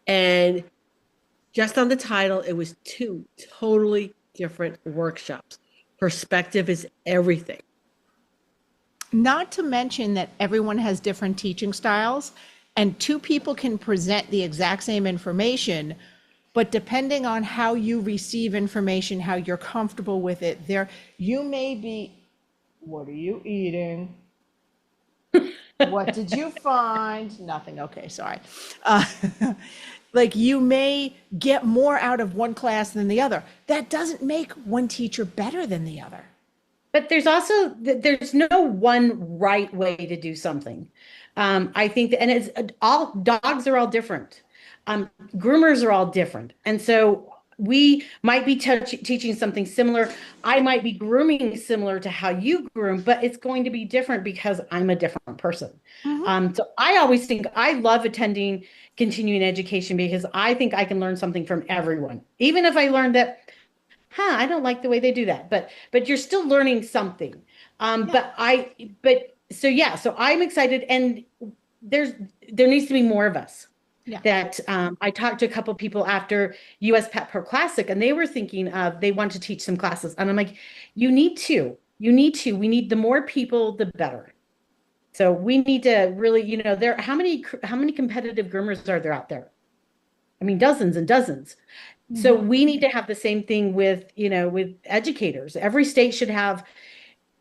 And just on the title, it was 2 totally different workshops. Perspective is everything. Not to mention that everyone has different teaching styles, and 2 people can present the exact same information, but depending on how you receive information, how you're comfortable with it, you may be, what are you eating? What did you find? Nothing. Okay, sorry. Like, you may get more out of one class than the other. That doesn't make one teacher better than the other. But there's no one right way to do something. I think that, and it's all dogs are all different. Groomers are all different. And so we might be teaching something similar. I might be grooming similar to how you groom, but it's going to be different because I'm a different person. So I always think I love attending continuing education because I think I can learn something from everyone. Even if I learned that, I don't like the way they do that, but you're still learning something. So I'm excited, and there needs to be more of us. Yeah. That I talked to a couple of people after US Pet Pro Classic, and they were thinking of, they want to teach some classes. And I'm like, we need the more people, the better. So we need to really, how many competitive groomers are there out there? I mean, dozens and dozens. Mm-hmm. So we need to have the same thing with educators. Every state should have,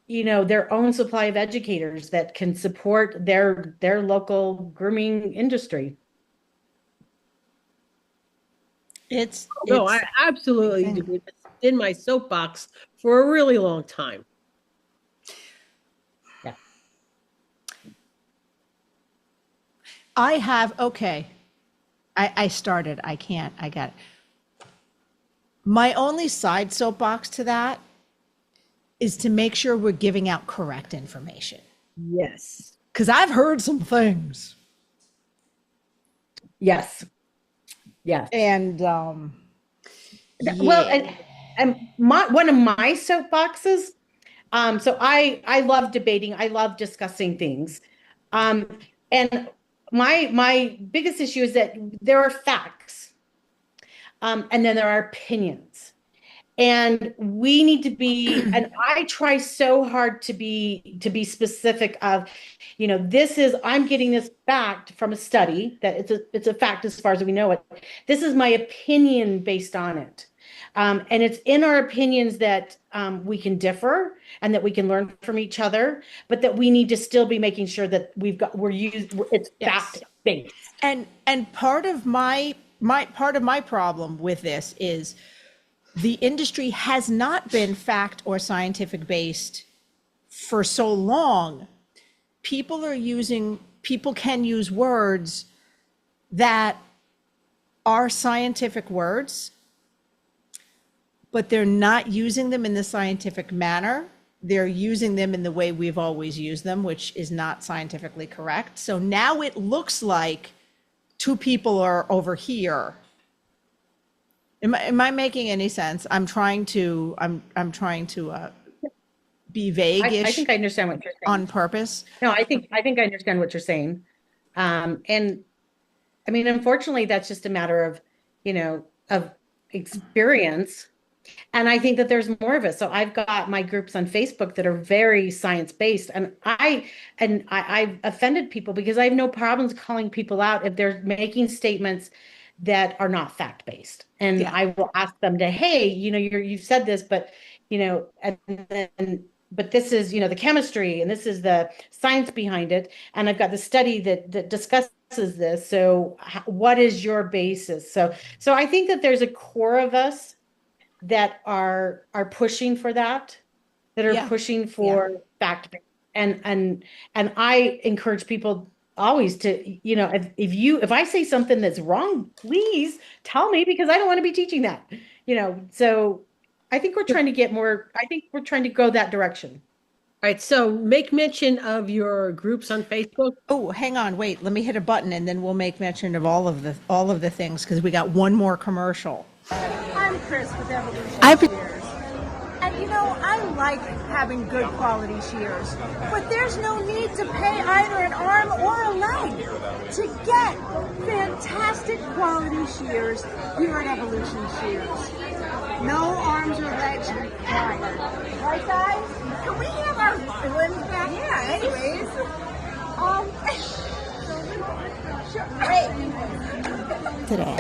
their own supply of educators that can support their local grooming industry. I absolutely do. It's in my soapbox for a really long time. Yeah. I started. I got it. My only side soapbox to that is to make sure we're giving out correct information. Yes. Because I've heard some things. Yes. Yes. And well, and one of my soapboxes. So I love debating. I love discussing things. And my biggest issue is that there are facts, and then there are opinions. And we need to be, and I try so hard to be specific of, I'm getting this fact from a study that it's a fact as far as we know it. This is my opinion based on it. And it's in our opinions that we can differ and that we can learn from each other, but that we need to still be making sure that it's fact based. And part of my problem with this is the industry has not been fact or scientific based for so long. People can use words that are scientific words, but they're not using them in the scientific manner. They're using them in the way we've always used them, which is not scientifically correct. So now it looks like two people are over here. Am I making any sense? I'm trying to be vague-ish. I think I understand what you're saying. On purpose. No, I think I understand what you're saying. And I mean, unfortunately, that's just a matter of, of experience. And I think that there's more of it. So I've got my groups on Facebook that are very science-based, and I've offended people because I have no problems calling people out if they're making statements that are not fact-based. And I will ask them to, hey, you've said this, but, but this is, the chemistry, and this is the science behind it. And I've got the study that discusses this. So what is your basis? So I think that there's a core of us that are pushing for that are pushing for fact. And I encourage people always to, if I say something that's wrong, please tell me, because I don't want to be teaching that, so I think we're trying to go that direction. All right. So make mention of your groups on Facebook. Oh, hang on. Wait, let me hit a button and then we'll make mention of all of the things, because we got one more commercial. I'm Chris with Evolution Shears. And I like having good quality shears, but there's no need to pay either an arm or a leg to get fantastic quality shears here at Evolution Shears. No arms or legs required. Right, guys? Can we have our limbs back? Yeah, anyways. Sure. Wait. Today.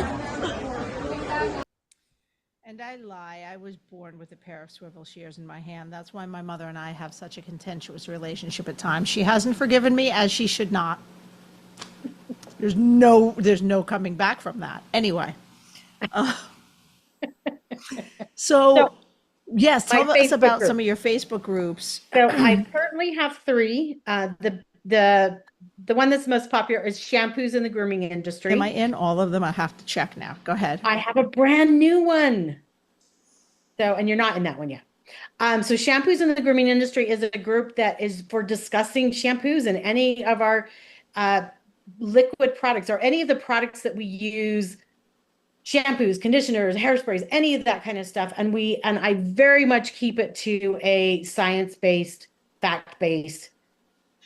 And I lie, I was born with a pair of swivel shears in my hand. That's why my mother and I have such a contentious relationship at times. She hasn't forgiven me, as she should not. There's no coming back from that. Anyway. So yes, tell us about some of your Facebook groups. So I currently have 3. The the one that's most popular is shampoos in the grooming industry. Am I in all of them? I have to check now. Go ahead. I have a brand new one. So, and you're not in that one yet. So shampoos in the grooming industry is a group that is for discussing shampoos and any of our liquid products or any of the products that we use, shampoos, conditioners, hairsprays, any of that kind of stuff. And I very much keep it to a science-based, fact-based,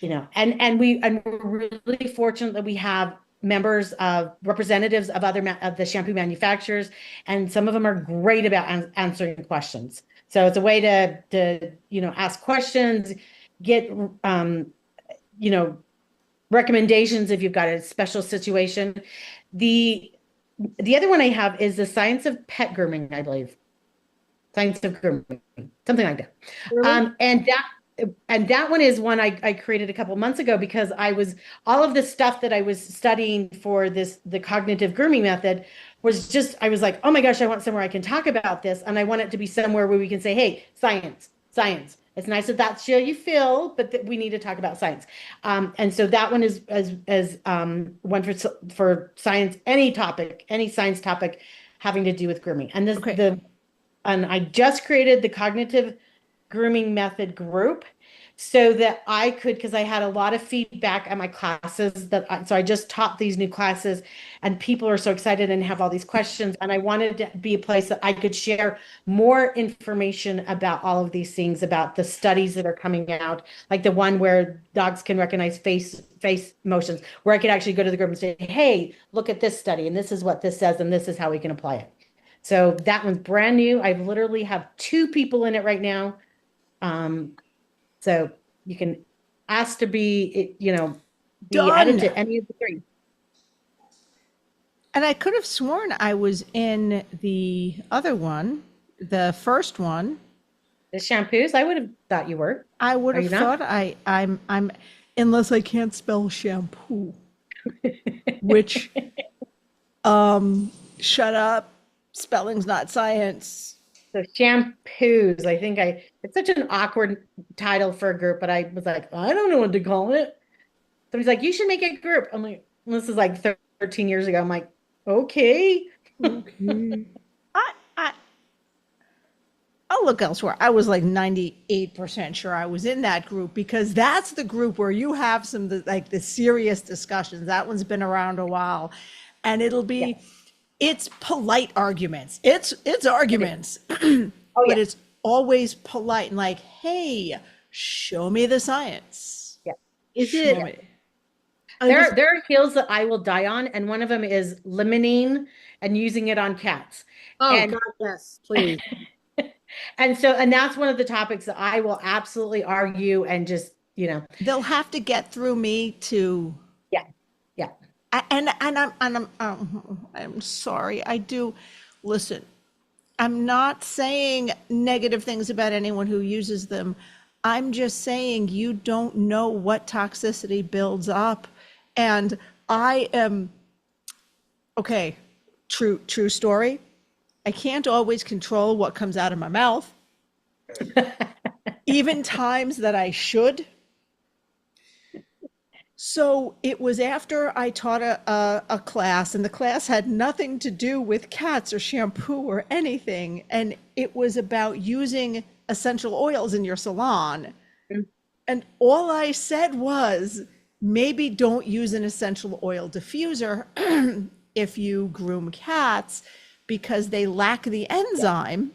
and we're really fortunate that we have members of representatives of of the shampoo manufacturers, and some of them are great about answering questions. So it's a way to ask questions, get recommendations if you've got a special situation. The other one I have is the science of pet grooming, I believe. Science of grooming, something like that. Really? And that one is one I created a couple months ago because all of the stuff that I was studying for the cognitive grooming method I was like, oh my gosh, I want somewhere I can talk about this. And I want it to be somewhere where we can say, hey, science. It's nice that that's how you feel, but we need to talk about science. And so that one is one for science, any science topic having to do with grooming. And and I just created the Cognitive Grooming Method group so that I could, because I had a lot of feedback at my classes so I just taught these new classes and people are so excited and have all these questions. And I wanted to be a place that I could share more information about all of these things, about the studies that are coming out, like the one where dogs can recognize face motions, where I could actually go to the group and say, hey, look at this study and this is what this says and this is how we can apply it. So that one's brand new. I literally have 2 people in it right now. So you can ask to be added to any of the 3. And I could have sworn I was in the other one, the first one. The shampoos, I would have thought you were. I would have thought I'm unless I can't spell shampoo, which, shut up, spelling's not science. So shampoos, I think it's such an awkward title for a group, but I was like, I don't know what to call it. Somebody's like, you should make a group. I'm like, this is like 13 years ago. I'm like, okay. I'll look elsewhere. I was like 98% sure I was in that group because that's the group where you have the serious discussions. That one's been around a while, and it'll be, it's polite arguments. It's arguments, but it's always polite and like, hey, show me the science. Yeah. There are hills that I will die on, and one of them is limonene and using it on cats. Oh, God, yes, please. And that's one of the topics that I will absolutely argue and just, they'll have to get through me to. Yeah. I'm sorry. I do listen. I'm not saying negative things about anyone who uses them. I'm just saying you don't know what toxicity builds up. And I am, okay, true story. I can't always control what comes out of my mouth, even times that I should. So it was after I taught a class, and the class had nothing to do with cats or shampoo or anything. And it was about using essential oils in your salon. And all I said was, maybe don't use an essential oil diffuser if you groom cats, because they lack the enzyme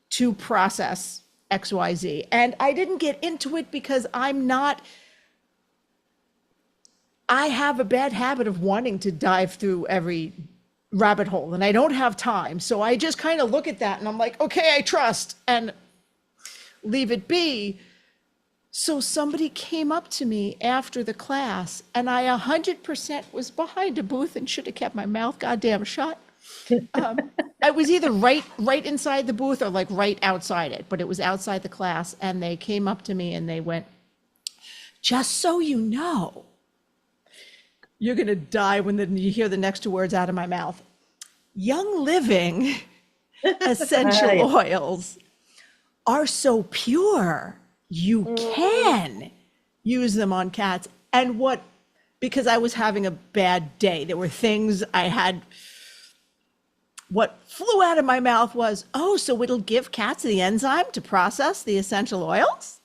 to process XYZ. And I didn't get into it because I have a bad habit of wanting to dive through every rabbit hole, and I don't have time. So I just kind of look at that and I'm like, okay, I trust, and leave it be. So somebody came up to me after the class, and I 100% was behind a booth and should have kept my mouth goddamn shut. I was either right inside the booth or like right outside it, but it was outside the class. And they came up to me and they went, just so you know, you're going to die when you hear the next 2 words out of my mouth. Young Living essential oils are so pure, you can use them on cats. And because I was having a bad day, there were things I had, what flew out of my mouth was, oh, so it'll give cats the enzyme to process the essential oils?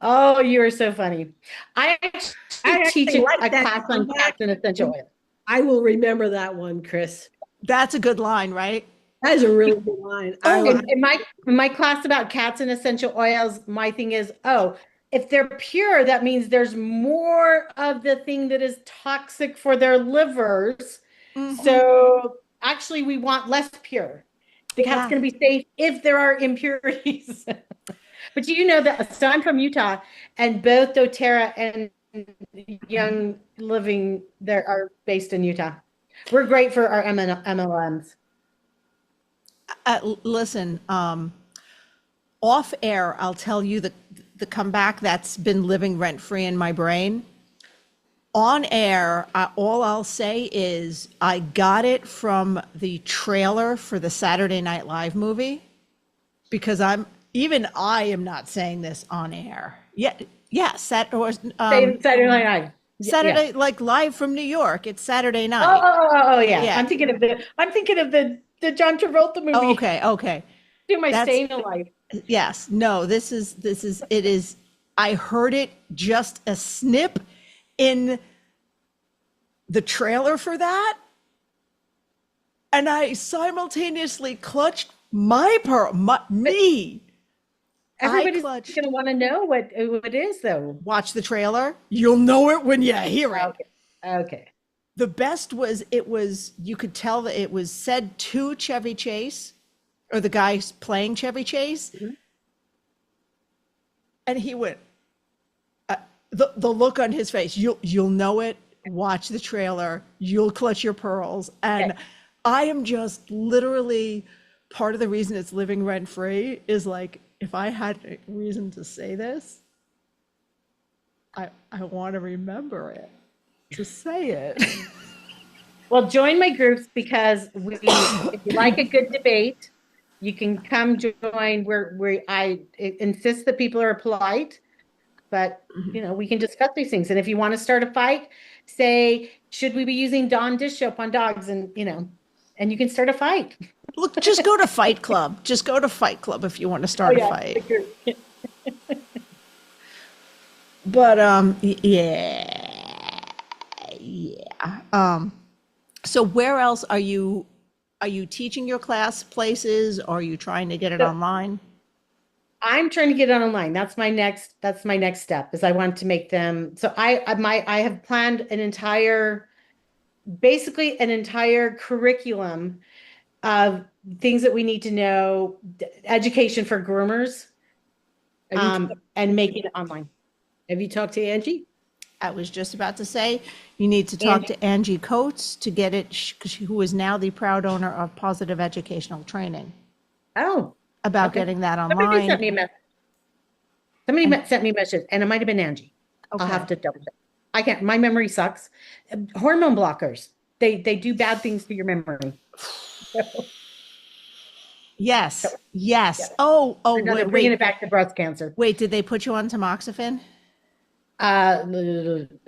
Oh, you are so funny. I actually teach a like that. class on cats and essential oil. I will remember that one, Chris. That's a good line, right? That is a really good line. In my class about cats and essential oils, my thing is, if they're pure, that means there's more of the thing that is toxic for their livers. Mm-hmm. So actually, we want less pure. The cat's going to be safe if there are impurities. But you know that, so I'm from Utah, and both doTERRA and Young Living there are based in Utah. We're great for our MLMs. Listen, off air, I'll tell you the comeback that's been living rent free in my brain. On air, all I'll say is I got it from the trailer for the Saturday Night Live movie, because I am not saying this on air. Saturday Night Live. Saturday, like live from New York. It's Saturday night. Oh, yeah. I'm thinking of the John Travolta movie. Oh, okay. Do my staying alive. Yes. No, it is. I heard it just a snip in the trailer for that, and I simultaneously clutched me. Everybody's going to want to know what it is, though. Watch the trailer. You'll know it when you hear it. Okay. The best was, you could tell that it was said to Chevy Chase, or the guy playing Chevy Chase. Mm-hmm. And he went, the look on his face, you'll know it. Watch the trailer. You'll clutch your pearls. And I am just literally, part of the reason it's living rent free is like, if I had a reason to say this, I want to remember it, to say it. Well, join my groups, because if you like a good debate, you can come join where I insist that people are polite, but we can discuss these things. And if you want to start a fight, say, should we be using Dawn dish soap on dogs? And you can start a fight. Look, just go to Fight Club. Just go to Fight Club if you want to start a fight. But so where else are you teaching your class places, or are you trying to get it online? I'm trying to get it online. That's my next step, is I want to make them. So I have planned an entire curriculum of things that we need to know, education for groomers, and make it online. Have you talked to Angie? I was just about to say, you need to talk to Angie Coates to get it, who is now the proud owner of Positive Educational Training. Oh, about getting that online. Somebody sent me a message, and it might have been Angie. Okay. I'll have to double check. I can't. My memory sucks. Hormone blockers. They do bad things to your memory. Yes. Oh. Wait, bringing it back to breast cancer. Wait, did they put you on tamoxifen? A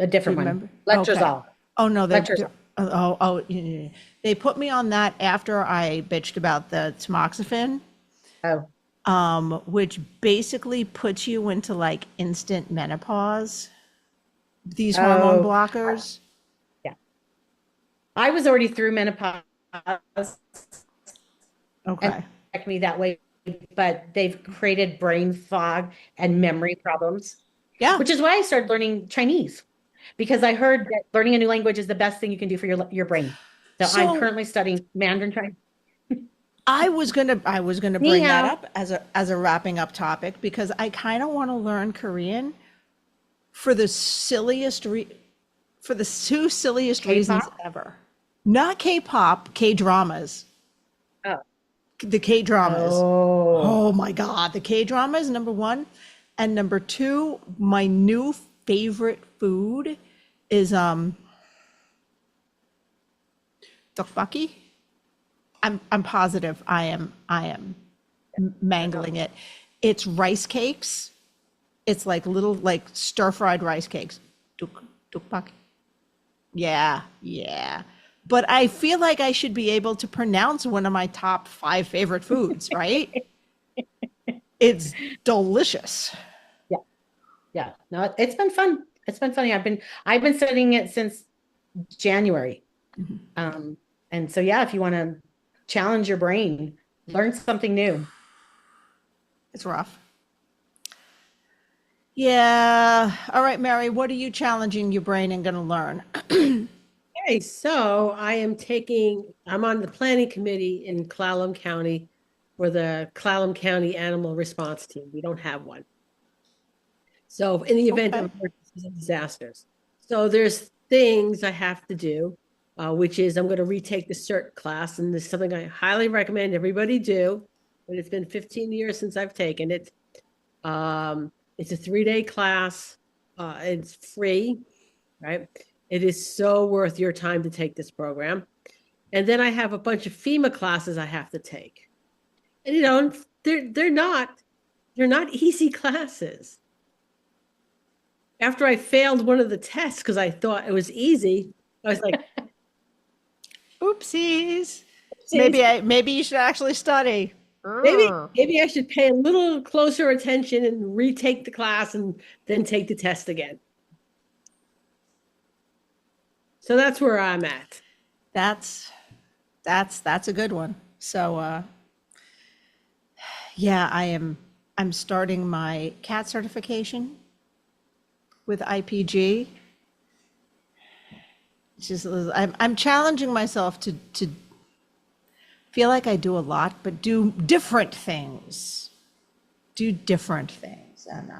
different one. Letrozole. Okay. Oh no, they put me on that after I bitched about the tamoxifen. Oh. Which basically puts you into like instant menopause. These hormone blockers. Yeah. I was already through menopause. Okay. And affect me that way, but they've created brain fog and memory problems. Yeah. Which is why I started learning Chinese, because I heard that learning a new language is the best thing you can do for your brain. So I'm currently studying Mandarin Chinese. I was gonna bring that up as a wrapping up topic, because I kind of want to learn Korean for the two silliest K-pop? reasons ever. Not K-pop, K-dramas. Oh. The K-dramas. Oh my God. The K-dramas, number one. And number two, my new favorite food is tteokbokki. I'm positive I am mangling it. It's rice cakes It's like little like stir-fried rice cakes. Dukpak. Yeah. But I feel like I should be able to pronounce one of my top 5 favorite foods, right? It's delicious. Yeah. No, it's been fun. It's been funny. I've been studying it since January. And so, yeah, if you want to challenge your brain, learn something new. It's rough. Yeah. All right, Mary, what are you challenging your brain and going to learn? Okay, so I'm on the planning committee in Clallam County for the Clallam County Animal Response Team. We don't have one. So in the event of emergencies and disasters. So there's things I have to do, which is I'm going to retake the CERT class. And this is something I highly recommend everybody do. But it's been 15 years since I've taken it. It's a 3-day class. It's free, right? It is so worth your time to take this program. And then I have a bunch of FEMA classes I have to take. And they're not easy classes. After I failed one of the tests because I thought it was easy, I was like, oopsies. Maybe you should actually study. Maybe I should pay a little closer attention and retake the class and then take the test again. So that's where I'm at. That's a good one. So yeah, I'm starting my cat certification with IPG. I'm challenging myself to feel like I do a lot, but do different things. And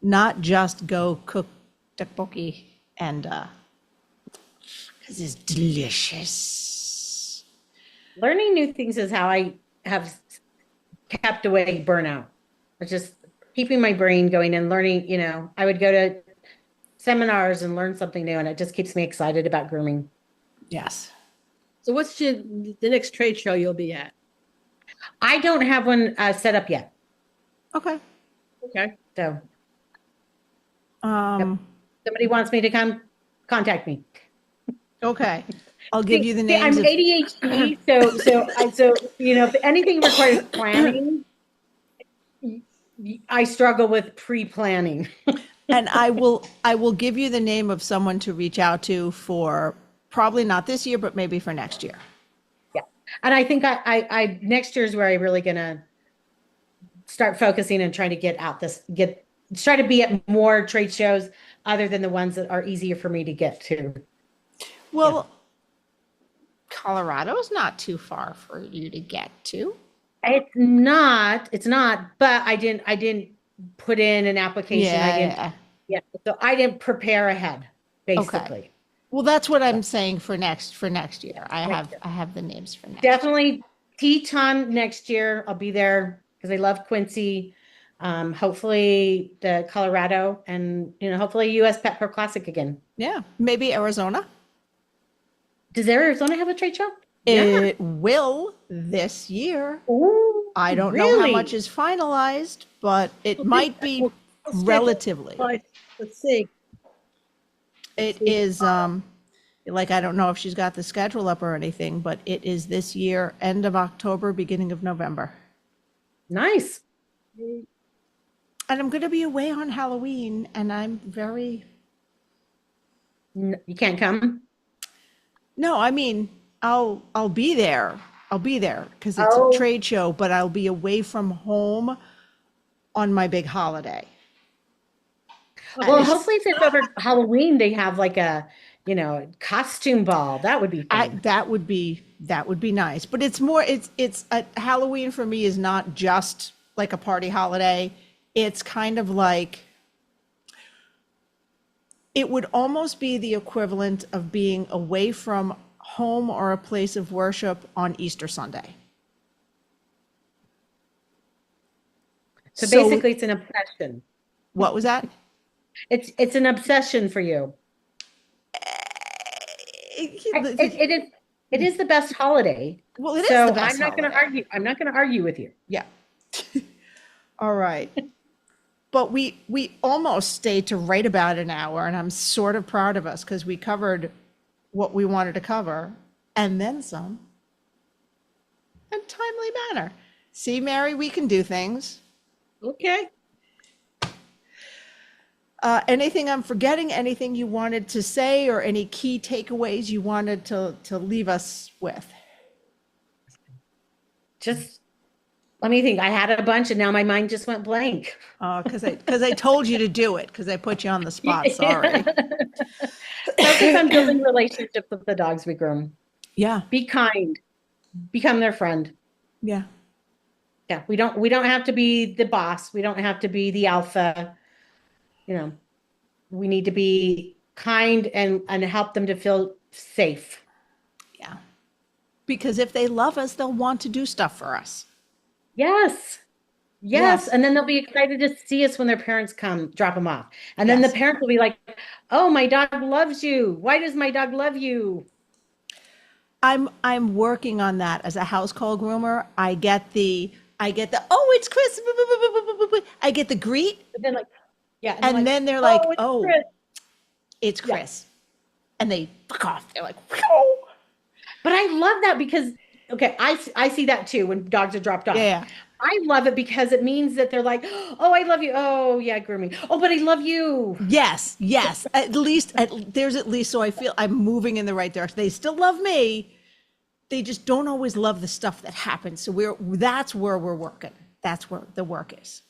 not just go cook tteokbokki and because it's delicious. Learning new things is how I have kept away burnout. It's just keeping my brain going and learning. I would go to seminars and learn something new, and it just keeps me excited about grooming. Yes. So what's the next trade show you'll be at? I don't have one set up yet. Okay. So somebody wants me to come, contact me. Okay. I'll give you the names. I'm ADHD, so if anything requires planning, I struggle with pre-planning. And I will give you the name of someone to reach out to for probably not this year, but maybe for next year. Yeah. And I think I next year is where I'm really gonna start focusing and trying to try to be at more trade shows other than the ones that are easier for me to get to. Well, Colorado's not too far for you to get to. It's not, but I didn't put in an application. So I didn't prepare ahead, basically. Okay. Well, that's what I'm saying for next year. I have the names for next. Definitely Teton next year. I'll be there because I love Quincy. Hopefully the Colorado and hopefully US Pet Pro Classic again. Yeah, maybe Arizona. Does Arizona have a trade show? It will this year. Ooh, I don't know how much is finalized, but it might be relatively. Let's see. It is I don't know if she's got the schedule up or anything, but it is this year, end of October, beginning of November. Nice. And I'm going to be away on Halloween, and I'm very. You can't come? No, I mean, I'll be there. I'll be there because it's a trade show, but I'll be away from home on my big holiday. Well, hopefully if it's over Halloween, they have like a, costume ball. That would be fun. That would be nice. But it's more, it's Halloween for me is not just like a party holiday. It's kind of like, it would almost be the equivalent of being away from home or a place of worship on Easter Sunday. So basically it's an obsession. What was that? It's an obsession for you. It is the best holiday. Well, it is the best I'm not going to argue with you. Yeah. All right. But we almost stayed to right about an hour, and I'm sort of proud of us because we covered what we wanted to cover and then some in a timely manner. See, Mary, we can do things. Okay. Anything I'm forgetting? Anything you wanted to say, or any key takeaways you wanted to leave us with? Just let me think. I had a bunch and now my mind just went blank. Because I told you to do it because I put you on the spot. Sorry. Focus on building relationships with the dogs we groom. Yeah. Be kind. Become their friend. Yeah. Yeah. We don't have to be the boss. We don't have to be the alpha. You know, we need to be kind and help them to feel safe. Yeah. Because if they love us, they'll want to do stuff for us. Yes. And then they'll be excited to see us when their parents come drop them off. And then the parents will be like, oh, my dog loves you. Why does my dog love you? I'm working on that as a house call groomer. I get the oh, it's Chris. I get the greet. But then and then they're like, oh, Chris. It's Chris. Yeah. And they fuck off. They're like, whoa. But I love that because, okay, I see that too when dogs are dropped off. Yeah. I love it because it means that they're like, oh, I love you. Oh, yeah, grooming. Oh, but I love you. Yes. At least so I feel I'm moving in the right direction. They still love me. They just don't always love the stuff that happens. So that's where we're working. That's where the work is.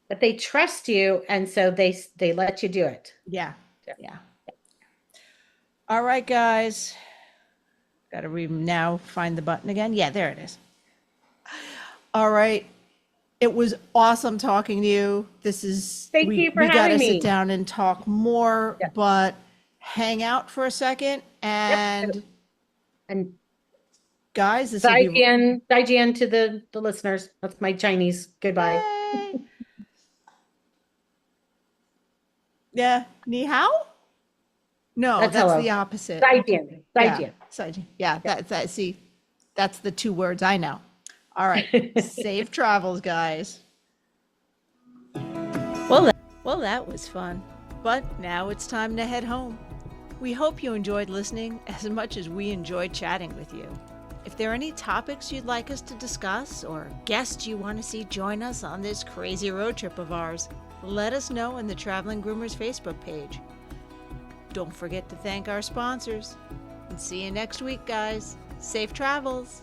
But they trust you, and so they let you do it. Yeah. All right, guys. Got to now find the button again. Yeah, there it is. All right. It was awesome talking to you. Thank you for we having me. We got to sit down and talk more, but hang out for a second and guys, this is Daijian to the listeners. That's my Chinese. Goodbye. Yay. Yeah, ni hao? No, that's the opposite. Daijian. Yeah, that's the two words I know. All right. Safe travels, guys. Well, that was fun. But now it's time to head home. We hope you enjoyed listening as much as we enjoyed chatting with you. If there are any topics you'd like us to discuss or guests you want to see join us on this crazy road trip of ours, let us know in the Traveling Groomers Facebook page. Don't forget to thank our sponsors. And see you next week, guys. Safe travels.